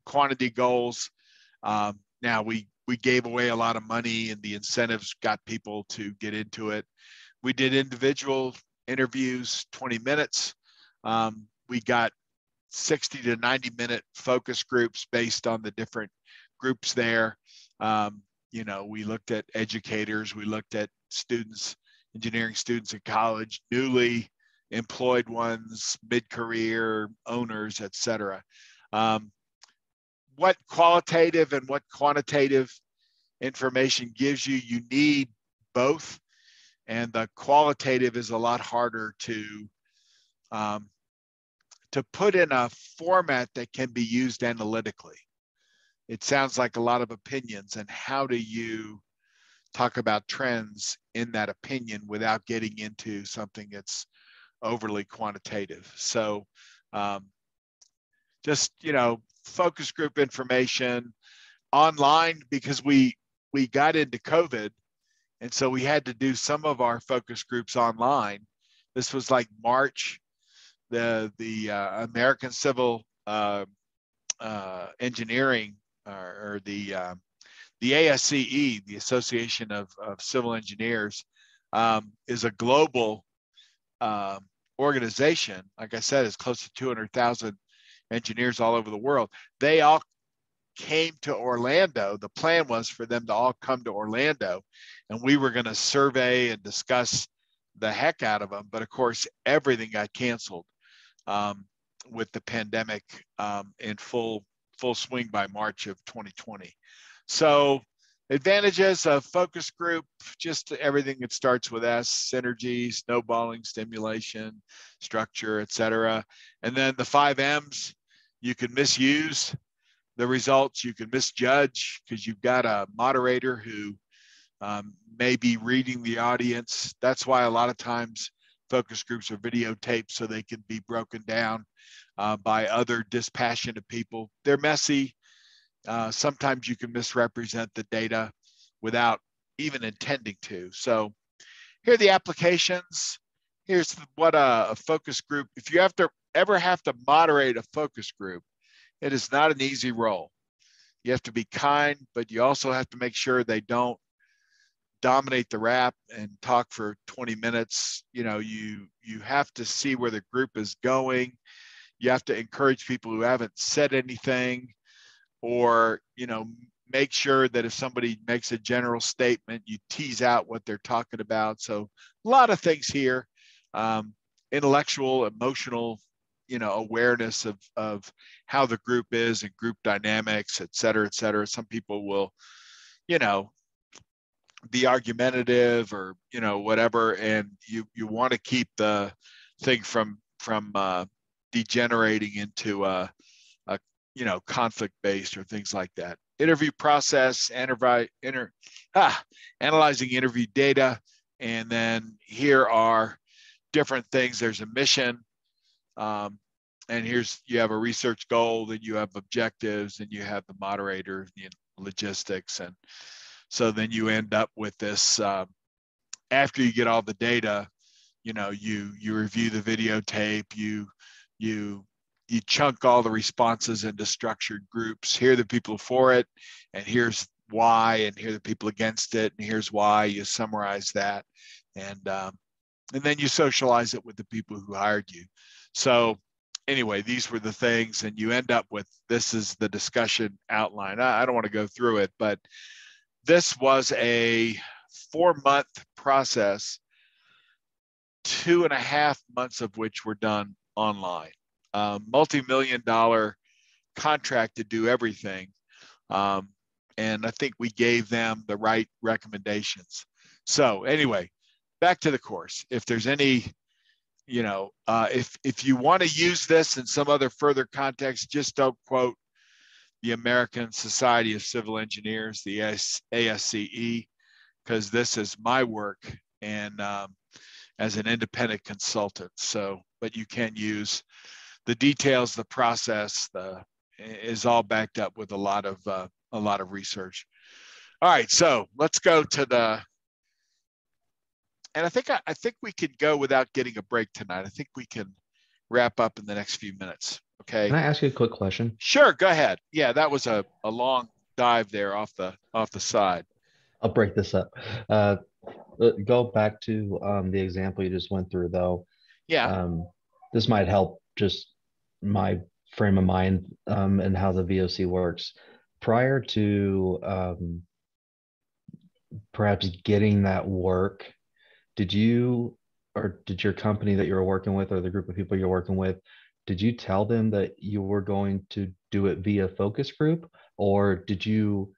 quantity goals. Now we gave away a lot of money, and the incentives got people to get into it. We did individual interviews, 20 minutes. We got 60 to 90-minute focus groups based on the different groups there. We looked at educators, we looked at students, engineering students in college, newly employed ones, mid-career owners, et cetera. What qualitative and what quantitative information gives you, you need both. And the qualitative is a lot harder to put in a format that can be used analytically. It sounds like a lot of opinions, and how do you talk about trends in that opinion without getting into something that's overly quantitative? So just, focus group information online, because we got into COVID, and so we had to do some of our focus groups online. This was like March. The American Civil Engineering, or the ASCE, the Association of Civil Engineers, is a global organization. Like I said, it's close to 200,000 engineers all over the world. They all came to Orlando. The plan was for them to all come to Orlando, and we were going to survey and discuss the heck out of them. But of course, everything got canceled with the pandemic in full swing by March of 2020. So advantages of focus group, just everything that starts with S: synergy, snowballing, stimulation, structure, et cetera. And then the 5 M's, you can misuse the results, you can misjudge, because you've got a moderator who may be reading the audience. That's why a lot of times focus groups are videotaped, so they can be broken down by other dispassionate people. They're messy. Sometimes you can misrepresent the data without even intending to. So here are the applications. Here's what a focus group, if you ever have to moderate a focus group, it is not an easy role. You have to be kind, but you also have to make sure they don't dominate the rap and talk for 20 minutes. You have to see where the group is going. You have to encourage people who haven't said anything, or, make sure that if somebody makes a general statement, you tease out what they're talking about. So a lot of things here, intellectual, emotional, awareness of how the group is and group dynamics, et cetera, et cetera. Some people will, be argumentative or, whatever. And you want to keep the thing from degenerating into a conflict based or things like that. Interview process, analyzing interview data. And then here are different things. There's a mission. And you have a research goal, then you have objectives, and you have the moderator, logistics. And so then you end up with this, after you get all the data, you review the videotape, you chunk all the responses into structured groups. Here are the people for it, and here's why, and here are the people against it, and here's why. You summarize that, and then you socialize it with the people who hired you. So anyway, these were the things, and you end up with, this is the discussion outline. I don't want to go through it, but this was a 4-month process, 2.5 months of which were done online. Multi-million-dollar contract to do everything. And I think we gave them the right recommendations. So anyway, back to the course. If there's any, if you want to use this in some other further context, just don't quote the American Society of Civil Engineers, the ASCE, because this is my work and as an independent consultant. So, but you can use the details, the process, is all backed up with a lot of research. All right, so let's go to and I think we could go without getting a break tonight. I think we can wrap up in the next few minutes. Okay. Can I ask you a quick question? Sure, go ahead. Yeah, that was a long dive there off the side. I'll break this up. Go back to the example you just went through, though. Yeah. This might help just my frame of mind and how the VOC works. Prior to perhaps getting that work, did your company that you were working with, or the group of people you're working with, did you tell them that you were going to do it via focus group, or did you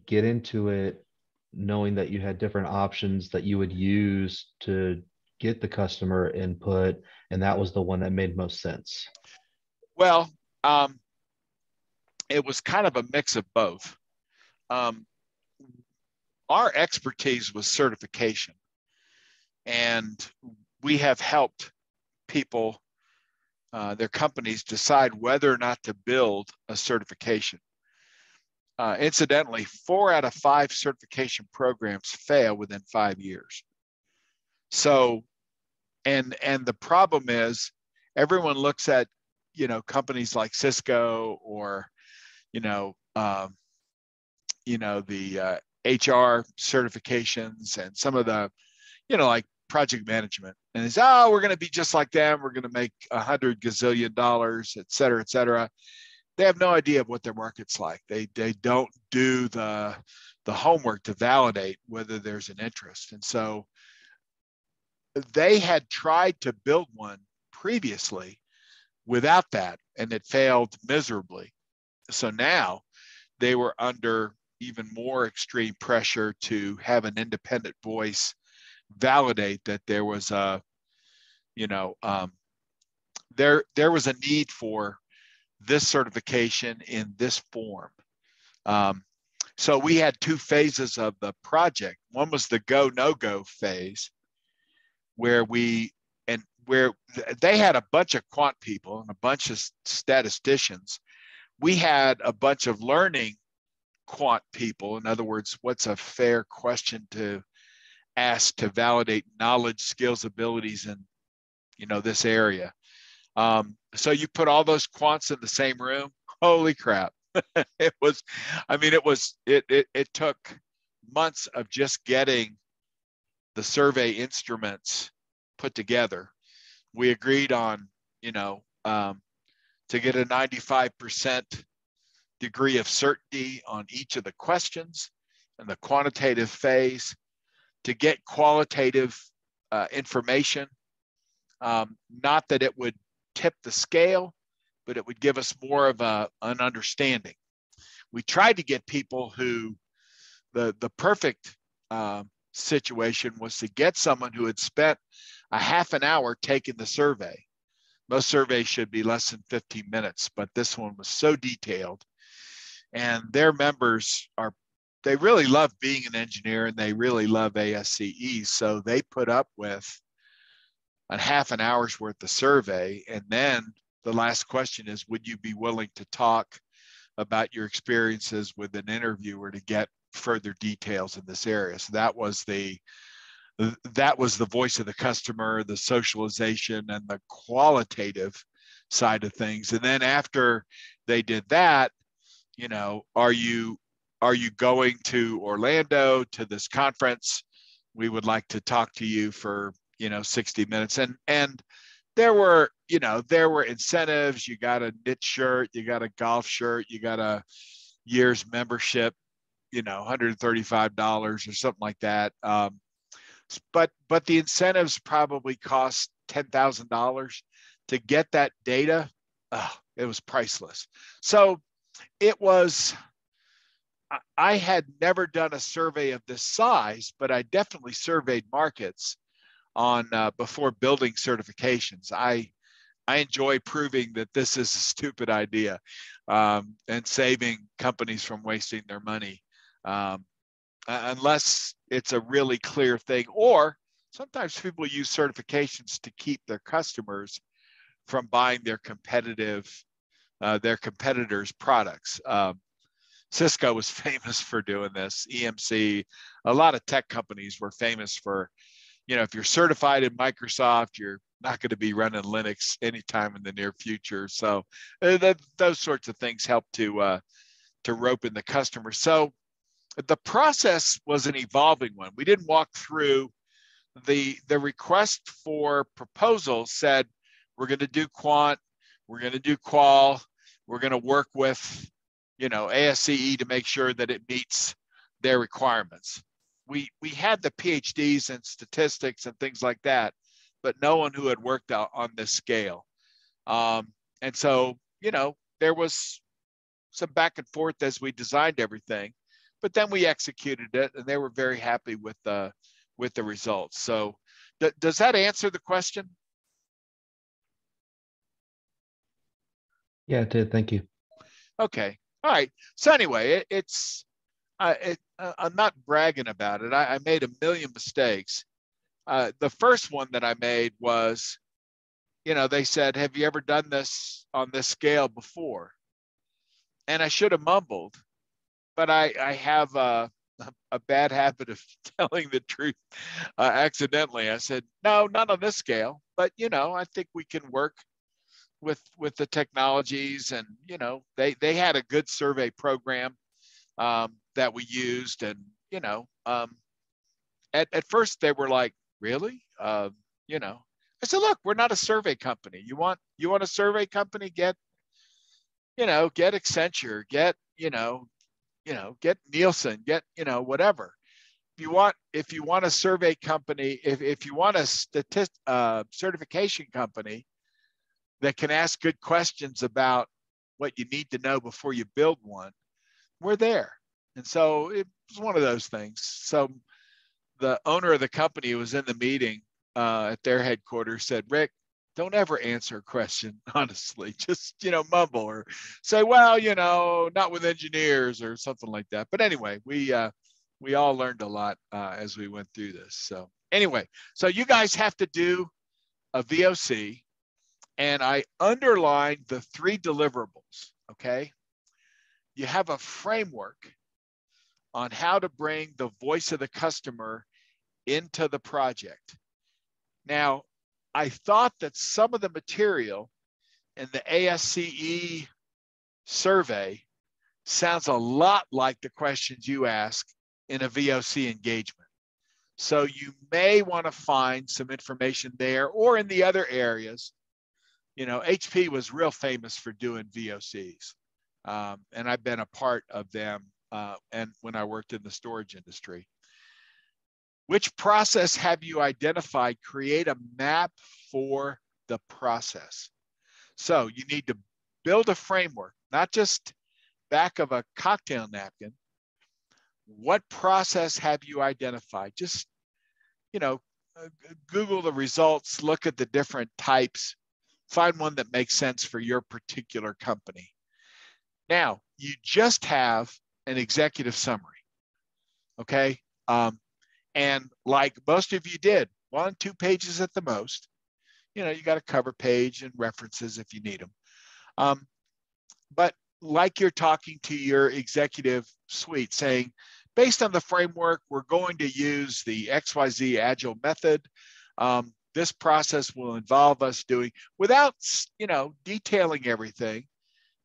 get into it knowing that you had different options that you would use to get the customer input, and that was the one that made most sense? Well, it was kind of a mix of both. Our expertise was certification, and we have helped people, their companies, decide whether or not to build a certification. Incidentally, 4 out of 5 certification programs fail within 5 years. So, and the problem is, everyone looks at, companies like Cisco or, the HR certifications and some of the, like project management, and it's, we're going to be just like them. We're going to make $100 gazillion, et cetera, et cetera. They have no idea of what their market's like. They don't do the homework to validate whether there's an interest. And so they had tried to build one previously without that, and it failed miserably. So now they were under even more extreme pressure to have an independent voice validate that there was there was a need for this certification in this form. So we had 2 phases of the project. One was the go, no go phase, where they had a bunch of quant people and a bunch of statisticians. We had a bunch of learning quant people. In other words, what's a fair question to ask to validate knowledge, skills, abilities in, this area. So you put all those quants in the same room. Holy crap. It took months of just getting the survey instruments put together. We agreed on, to get a 95% degree of certainty on each of the questions and the quantitative phase, to get qualitative information. Not that it would tip the scale, but it would give us more of an understanding. We tried to get people who, the perfect situation was to get someone who had spent a half an hour taking the survey. Most surveys should be less than 15 minutes, but this one was so detailed. And their members they really love being an engineer, and they really love ASCE. So they put up with a half an hour's worth of survey. And then the last question is, would you be willing to talk about your experiences with an interviewer to get further details in this area? So that was the voice of the customer, the socialization, and the qualitative side of things. And then after they did that, you know, are you going to Orlando to this conference? We would like to talk to you for, 60 minutes. And there were incentives. You got a knit shirt, you got a golf shirt, you got a year's membership, $135 or something like that. But the incentives probably cost $10,000 to get that data. It was priceless. So I had never done a survey of this size, but I definitely surveyed markets before building certifications. I enjoy proving that this is a stupid idea, and saving companies from wasting their money. Unless it's a really clear thing, or sometimes people use certifications to keep their customers from buying their competitors' products. Cisco was famous for doing this. EMC, a lot of tech companies were famous for, if you're certified in Microsoft, you're not going to be running Linux anytime in the near future. So those sorts of things help to rope in the customer. So the process was an evolving one. We didn't walk through the request for proposal said, we're going to do quant, we're going to do qual, we're going to work with, ASCE to make sure that it meets their requirements. We had the PhDs in statistics and things like that, but no one who had worked out on this scale. And so, there was some back and forth as we designed everything. But then we executed it, and they were very happy with the results. So does that answer the question? Yeah, it did. Thank you. Okay. All right. So anyway, I'm not bragging about it. I made a million mistakes. The first one that I made was, they said, have you ever done this on this scale before? And I should have mumbled. But I have a bad habit of telling the truth accidentally. I said, no, not on this scale, but, I think we can work with the technologies. And, they had a good survey program that we used. And, at first they were like, really? I said, look, we're not a survey company. You want a survey company? Get Accenture, get Nielsen, get, whatever. If you want a survey company, if you want a certification company that can ask good questions about what you need to know before you build one, we're there. And so it was one of those things. So the owner of the company who was in the meeting at their headquarters said, Rick, don't ever answer a question, honestly. Just, mumble or say, well, not with engineers or something like that. But anyway, we all learned a lot as we went through this. So anyway, so you guys have to do a VOC, and I underlined the 3 deliverables, okay? You have a framework on how to bring the voice of the customer into the project. Now, I thought that some of the material in the ASCE survey sounds a lot like the questions you ask in a VOC engagement. So you may want to find some information there or in the other areas. HP was real famous for doing VOCs. And I've been a part of them and when I worked in the storage industry. Which process have you identified? Create a map for the process. So you need to build a framework, not just back of a cocktail napkin. what process have you identified? Just, Google the results, look at the different types, find one that makes sense for your particular company. Now, you just have an executive summary, okay? And like most of you did, 1-2 pages at the most. You got a cover page and references if you need them. But like you're talking to your executive suite saying, based on the framework, we're going to use the XYZ Agile method. This process will involve us doing, without, detailing everything,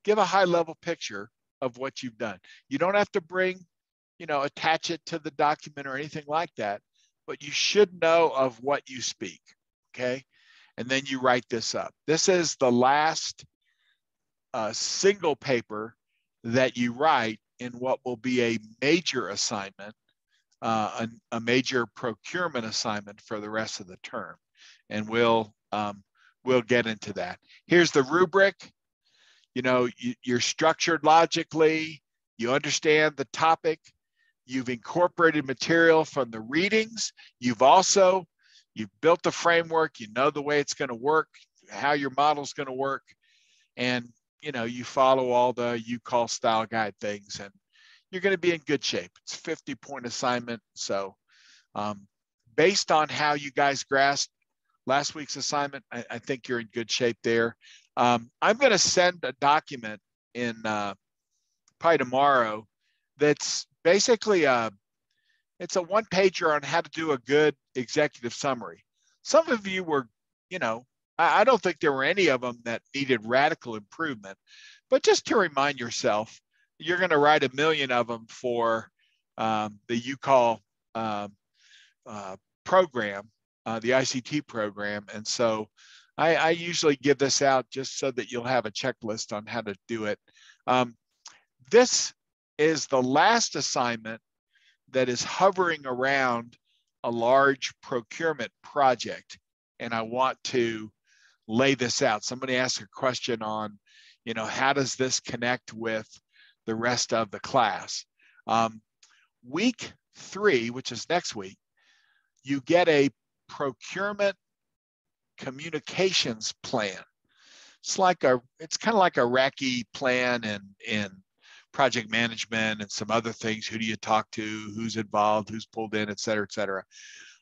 give a high level picture of what you've done. You don't have to bring, attach it to the document or anything like that, but you should know of what you speak, okay? And then you write this up. This is the last single paper that you write in what will be a major assignment, a major procurement assignment for the rest of the term. And we'll get into that. Here's the rubric. You're structured logically, you understand the topic, you've incorporated material from the readings, you've built the framework, you know the way it's going to work, how your model's going to work, and you follow all the UCall style guide things, and you're going to be in good shape. It's a 50-point assignment. So based on how you guys grasped last week's assignment, I think you're in good shape there. I'm going to send a document in probably tomorrow that's basically it's a one-pager on how to do a good executive summary. Some of you were, I don't think there were any of them that needed radical improvement, but just to remind yourself, you're going to write 1 million of them for the UCall program, the ICT program. And so I usually give this out just so that you'll have a checklist on how to do it. This is the last assignment that is hovering around a large procurement project. And I want to lay this out. Somebody asked a question on, how does this connect with the rest of the class? Week 3, which is next week, you get a procurement communications plan. It's kind of like a RACI plan in project management and some other things. Who do you talk to? Who's involved? Who's pulled in? Et cetera, et cetera.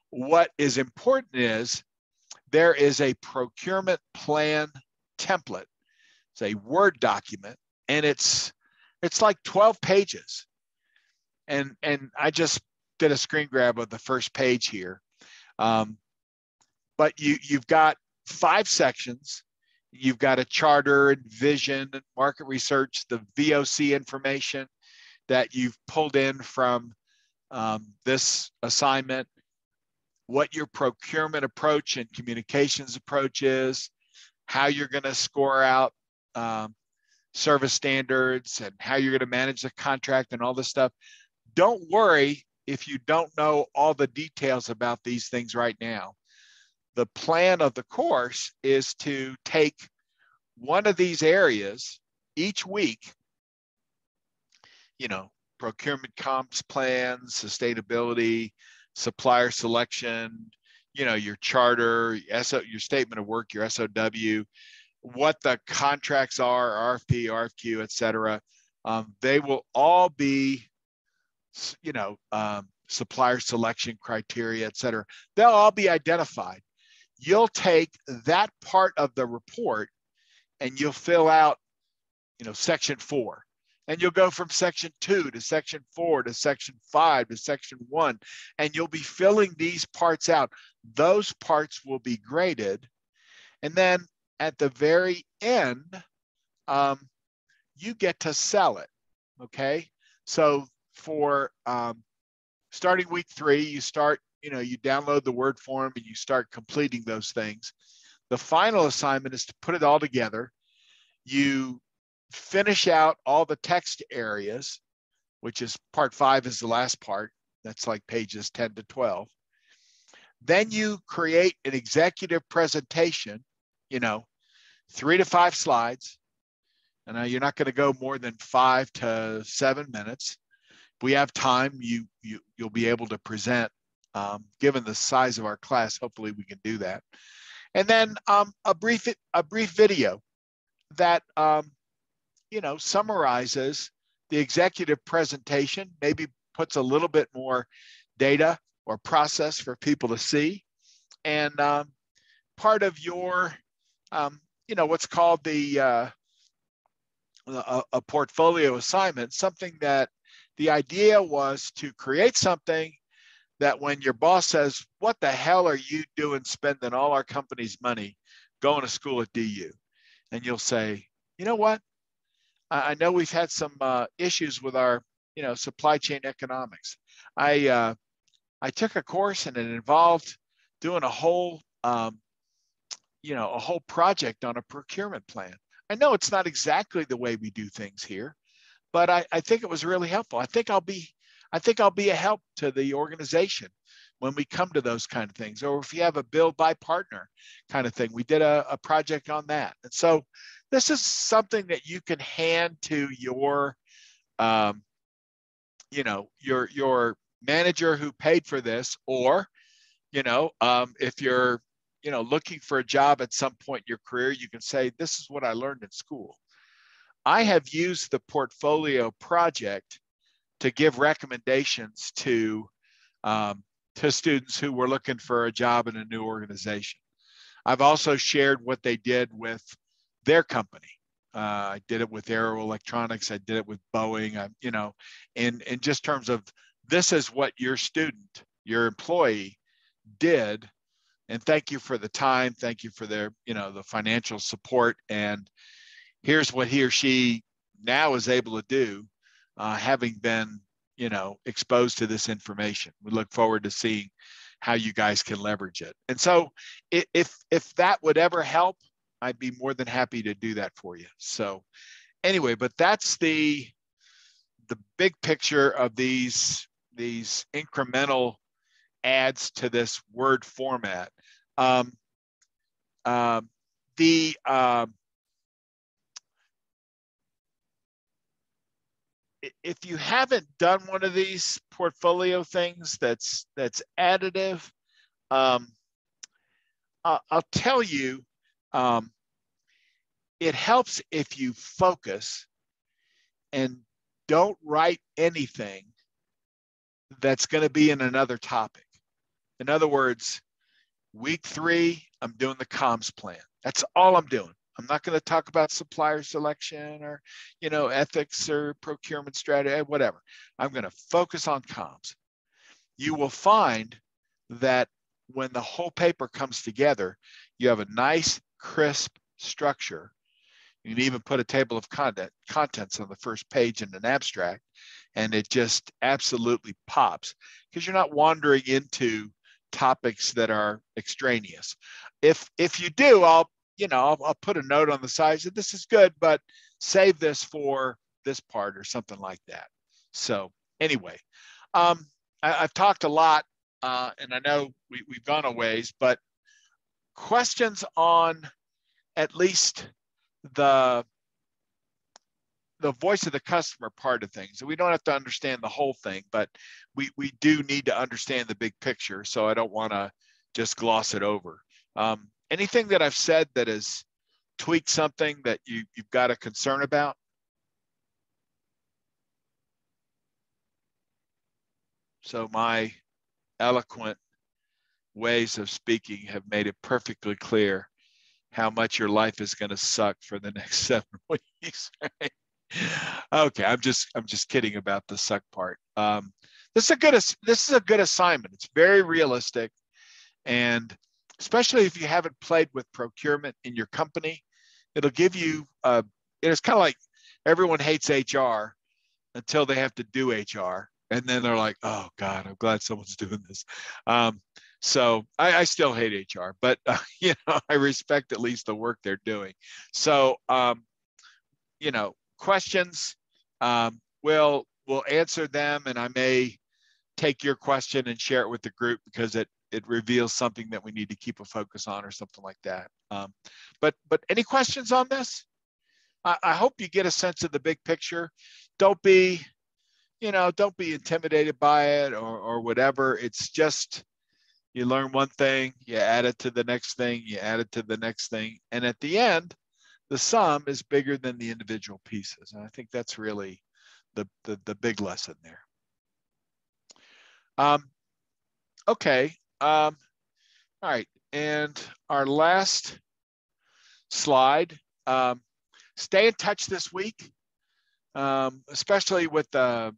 What is important is there is a procurement plan template. It's a Word document, and it's like 12 pages. And I just did a screen grab of the first page here. But you've got 5 sections. You've got a charter and vision and market research, the VOC information that you've pulled in from this assignment, what your procurement approach and communications approach is, how you're going to score out service standards, and how you're going to manage the contract and all this stuff. Don't worry if you don't know all the details about these things right now. The plan of the course is to take one of these areas each week, procurement comps plans, sustainability, supplier selection, your charter, your statement of work, your SOW, what the contracts are, RFP, RFQ, et cetera. They will all be, supplier selection criteria, et cetera. They'll all be identified. You'll take that part of the report and you'll fill out, section 4. And you'll go from section 2 to section 4 to section 5 to section 1. And you'll be filling these parts out. Those parts will be graded. And then at the very end, you get to sell it, okay? So for starting week 3, you start, you download the Word form and you start completing those things. The final assignment is to put it all together. You finish out all the text areas, which is part 5 is the last part. That's like pages 10 to 12. Then you create an executive presentation, 3 to 5 slides. And you're not going to go more than 5 to 7 minutes. If we have time, you'll be able to present. Given the size of our class, hopefully we can do that. And then a brief video that summarizes the executive presentation, maybe puts a little bit more data or process for people to see, and part of your what's called a portfolio assignment, something that the idea was to create something that when your boss says, what the hell are you doing spending all our company's money going to school at DU? And you'll say, you know what? I know we've had some issues with our, supply chain economics. I took a course and it involved doing a whole project on a procurement plan. I know it's not exactly the way we do things here, but I think it was really helpful. I think I'll be a help to the organization when we come to those kind of things. Or if you have a build by partner kind of thing, we did a project on that. And so this is something that you can hand to your, your manager who paid for this, or, if you're, looking for a job at some point in your career, you can say, this is what I learned in school. I have used the portfolio project to give recommendations to students who were looking for a job in a new organization. I've also shared what they did with their company. I did it with Aero Electronics. I did it with Boeing. In just terms of, this is what your student, your employee did. And thank you for the time. Thank you for their, the financial support. And here's what he or she now is able to do, having been, exposed to this information. We look forward to seeing how you guys can leverage it. And so if that would ever help, I'd be more than happy to do that for you. So anyway, but that's the big picture of these incremental adds to this Word format. If you haven't done one of these portfolio things that's additive, I'll tell you, it helps if you focus and don't write anything that's going to be in another topic. In other words, week 3, I'm doing the comms plan. That's all I'm doing. I'm not going to talk about supplier selection or, ethics or procurement strategy, whatever. I'm going to focus on comms. You will find that when the whole paper comes together, you have a nice, crisp structure. You can even put a table of contents on the first page in an abstract, and it just absolutely pops because you're not wandering into topics that are extraneous. If you do, I'll put a note on the side that this is good, but save this for this part or something like that. So anyway, I've talked a lot, and I know we've gone a ways, but questions on at least the voice of the customer part of things. So we don't have to understand the whole thing, but we do need to understand the big picture. So I don't want to just gloss it over. Anything that I've said that has tweaked something that you've got a concern about? So my eloquent ways of speaking have made it perfectly clear how much your life is going to suck for the next 7 weeks. Right? Okay, I'm just kidding about the suck part. This is a good assignment. It's very realistic, and especially if you haven't played with procurement in your company, it'll give you. It's kind of like everyone hates HR until they have to do HR, and then they're like, "Oh God, I'm glad someone's doing this." So I still hate HR, but I respect at least the work they're doing. So questions, we'll answer them, and I may take your question and share it with the group because it reveals something that we need to keep a focus on or something like that. But any questions on this? I hope you get a sense of the big picture. Don't be, don't be intimidated by it or whatever. It's just, you learn one thing, you add it to the next thing, you add it to the next thing. And at the end, the sum is bigger than the individual pieces. And I think that's really the big lesson there. Okay. All right. And our last slide, stay in touch this week, especially with the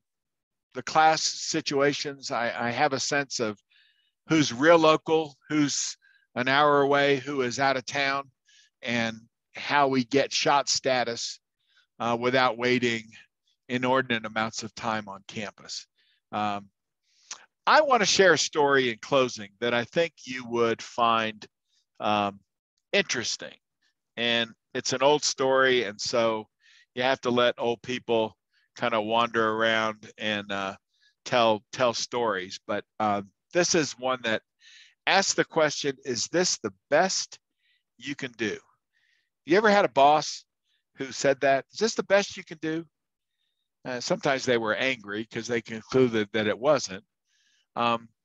class situations. I have a sense of who's real local, who's an hour away, who is out of town, and how we get shot status without waiting inordinate amounts of time on campus. I want to share a story in closing that I think you would find interesting. And it's an old story, and so you have to let old people kind of wander around and tell stories. But this is one that asks the question, is this the best you can do? You ever had a boss who said that? Is this the best you can do? Sometimes they were angry because they concluded that it wasn't.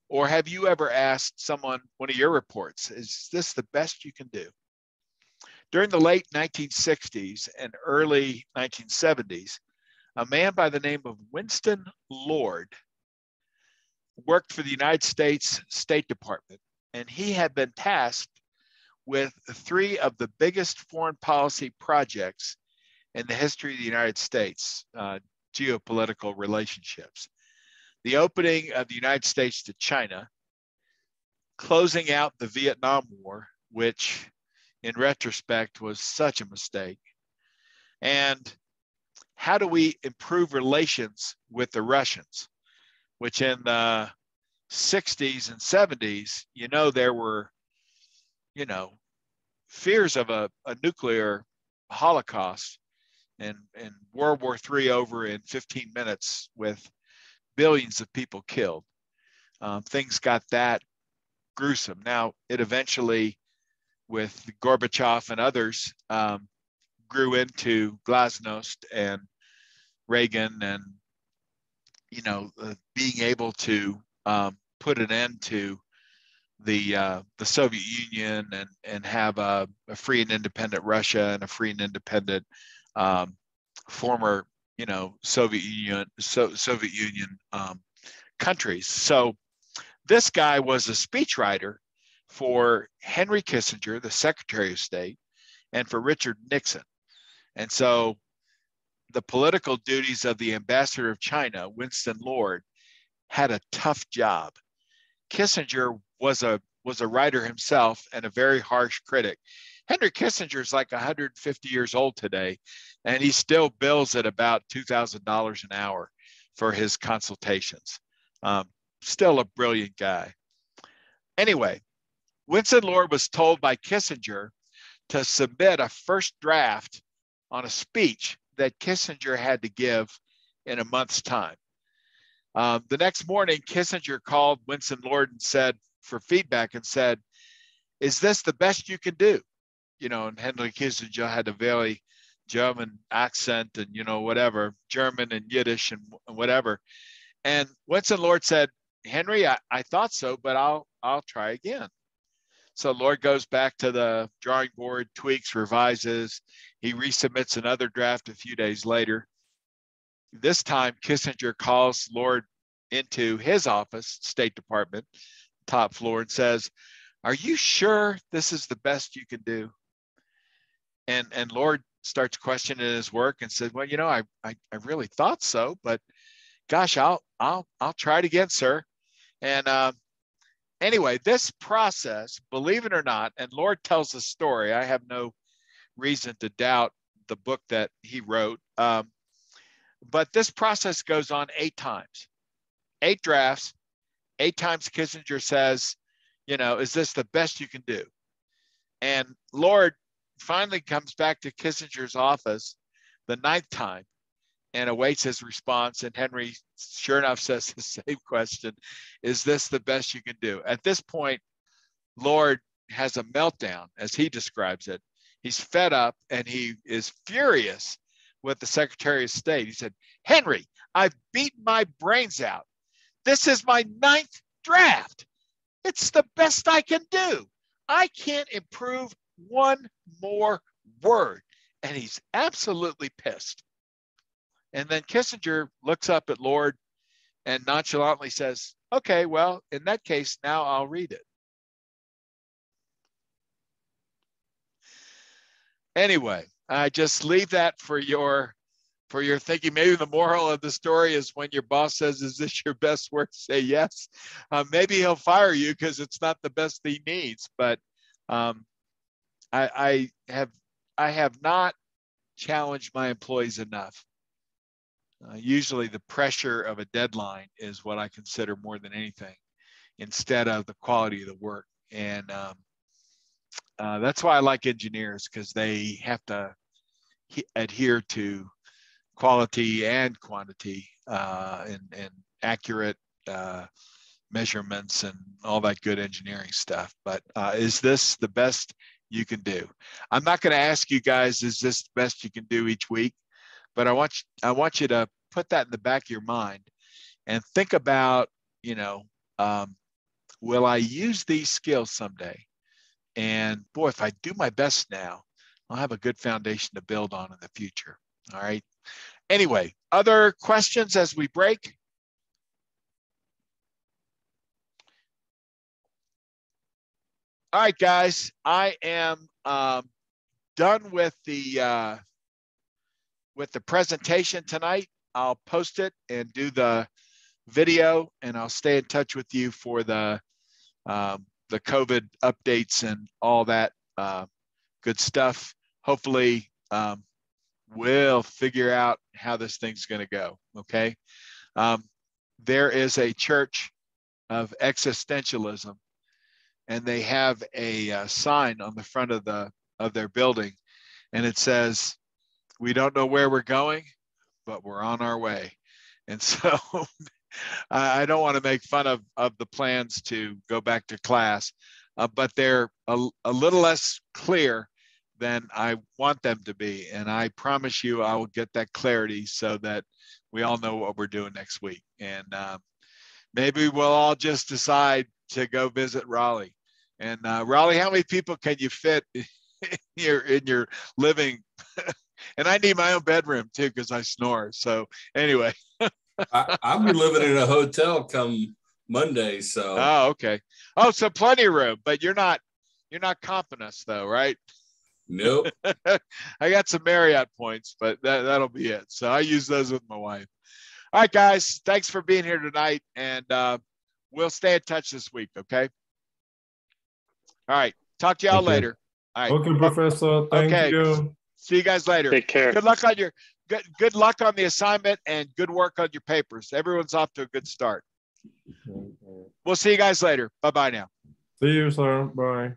Or have you ever asked someone, one of your reports, is this the best you can do? During the late 1960s and early 1970s, a man by the name of Winston Lord worked for the United States State Department, and he had been tasked with 3 of the biggest foreign policy projects in the history of the United States, geopolitical relationships. The opening of the United States to China, closing out the Vietnam War, which in retrospect was such a mistake, and how do we improve relations with the Russians, which in the 60s and 70s, there were, fears of a nuclear holocaust and World War III over in 15 minutes with billions of people killed. Things got that gruesome. Now, it eventually, with Gorbachev and others, grew into glasnost and Reagan and, being able to put an end to the Soviet Union and have a free and independent Russia and a free and independent former, Soviet Union countries. So this guy was a speechwriter for Henry Kissinger, the Secretary of State, and for Richard Nixon. And so the political duties of the ambassador of China, Winston Lord, had a tough job. Kissinger was a writer himself and a very harsh critic. Henry Kissinger is like 150 years old today, and he still bills at about $2,000 an hour for his consultations. Still a brilliant guy. Anyway, Winston Lord was told by Kissinger to submit a first draft on a speech that Kissinger had to give in a month's time. The next morning, Kissinger called Winston Lord and said, for feedback, and said, is this the best you can do? And Henry Kissinger had a very German accent and, whatever, German and Yiddish and whatever. And Winston Lord said, Henry, I thought so, but I'll try again. So Lord goes back to the drawing board, tweaks, revises. He resubmits another draft a few days later. This time, Kissinger calls Lord into his office, State Department, top floor, and says, are you sure this is the best you can do? And Lord starts questioning his work and said, well, I really thought so, but gosh, I'll try it again, sir. And anyway, this process, believe it or not, and Lord tells the story. I have no reason to doubt the book that he wrote. But this process goes on 8 times, 8 drafts, 8 times Kissinger says, is this the best you can do? And Lord finally comes back to Kissinger's office the 9th time and awaits his response. And Henry, sure enough, says the same question, is this the best you can do? At this point, Lord has a meltdown, as he describes it. He's fed up and he is furious with the Secretary of State. He said, Henry, I've beaten my brains out. This is my 9th draft. It's the best I can do. I can't improve one more word. And he's absolutely pissed. And then Kissinger looks up at Lord and nonchalantly says, okay, well, in that case, now I'll read it. Anyway, I just leave that for your thinking. Maybe the moral of the story is when your boss says, is this your best work? Say yes. Maybe he'll fire you because it's not the best he needs. But I have not challenged my employees enough. Usually the pressure of a deadline is what I consider more than anything, instead of the quality of the work. And that's why I like engineers, because they have to adhere to quality and quantity and accurate measurements and all that good engineering stuff. But is this the best you can do? I'm not going to ask you guys, is this the best you can do each week? But I want you to put that in the back of your mind and think about, will I use these skills someday? And boy, if I do my best now, I'll have a good foundation to build on in the future. All right. Anyway, other questions as we break? All right, guys, I am done with the presentation tonight. I'll post it and do the video, and I'll stay in touch with you for the COVID updates and all that good stuff. Hopefully, we'll figure out how this thing's going to go. Okay. There is a church of existentialism, and they have a sign on the front of their building, and it says, "We don't know where we're going, but we're on our way." And so I don't want to make fun of the plans to go back to class, but they're a little less clear than I want them to be. And I promise you, I will get that clarity so that we all know what we're doing next week. And maybe we'll all just decide to go visit Raleigh. And Raleigh, how many people can you fit in your living? And I need my own bedroom too, because I snore. So anyway. I'll be living in a hotel come Monday. So. Oh, okay. Oh, so plenty of room, but you're not comping us though, right? Nope. I got some Marriott points, but that'll be it. So I use those with my wife. All right, guys. Thanks for being here tonight. And we'll stay in touch this week. Okay. All right. Talk to y'all later. All right. Okay, Professor. Thank you. See you guys later. Take care. Good luck on good luck on the assignment and good work on your papers. Everyone's off to a good start. We'll see you guys later. Bye-bye now. See you, sir. Bye.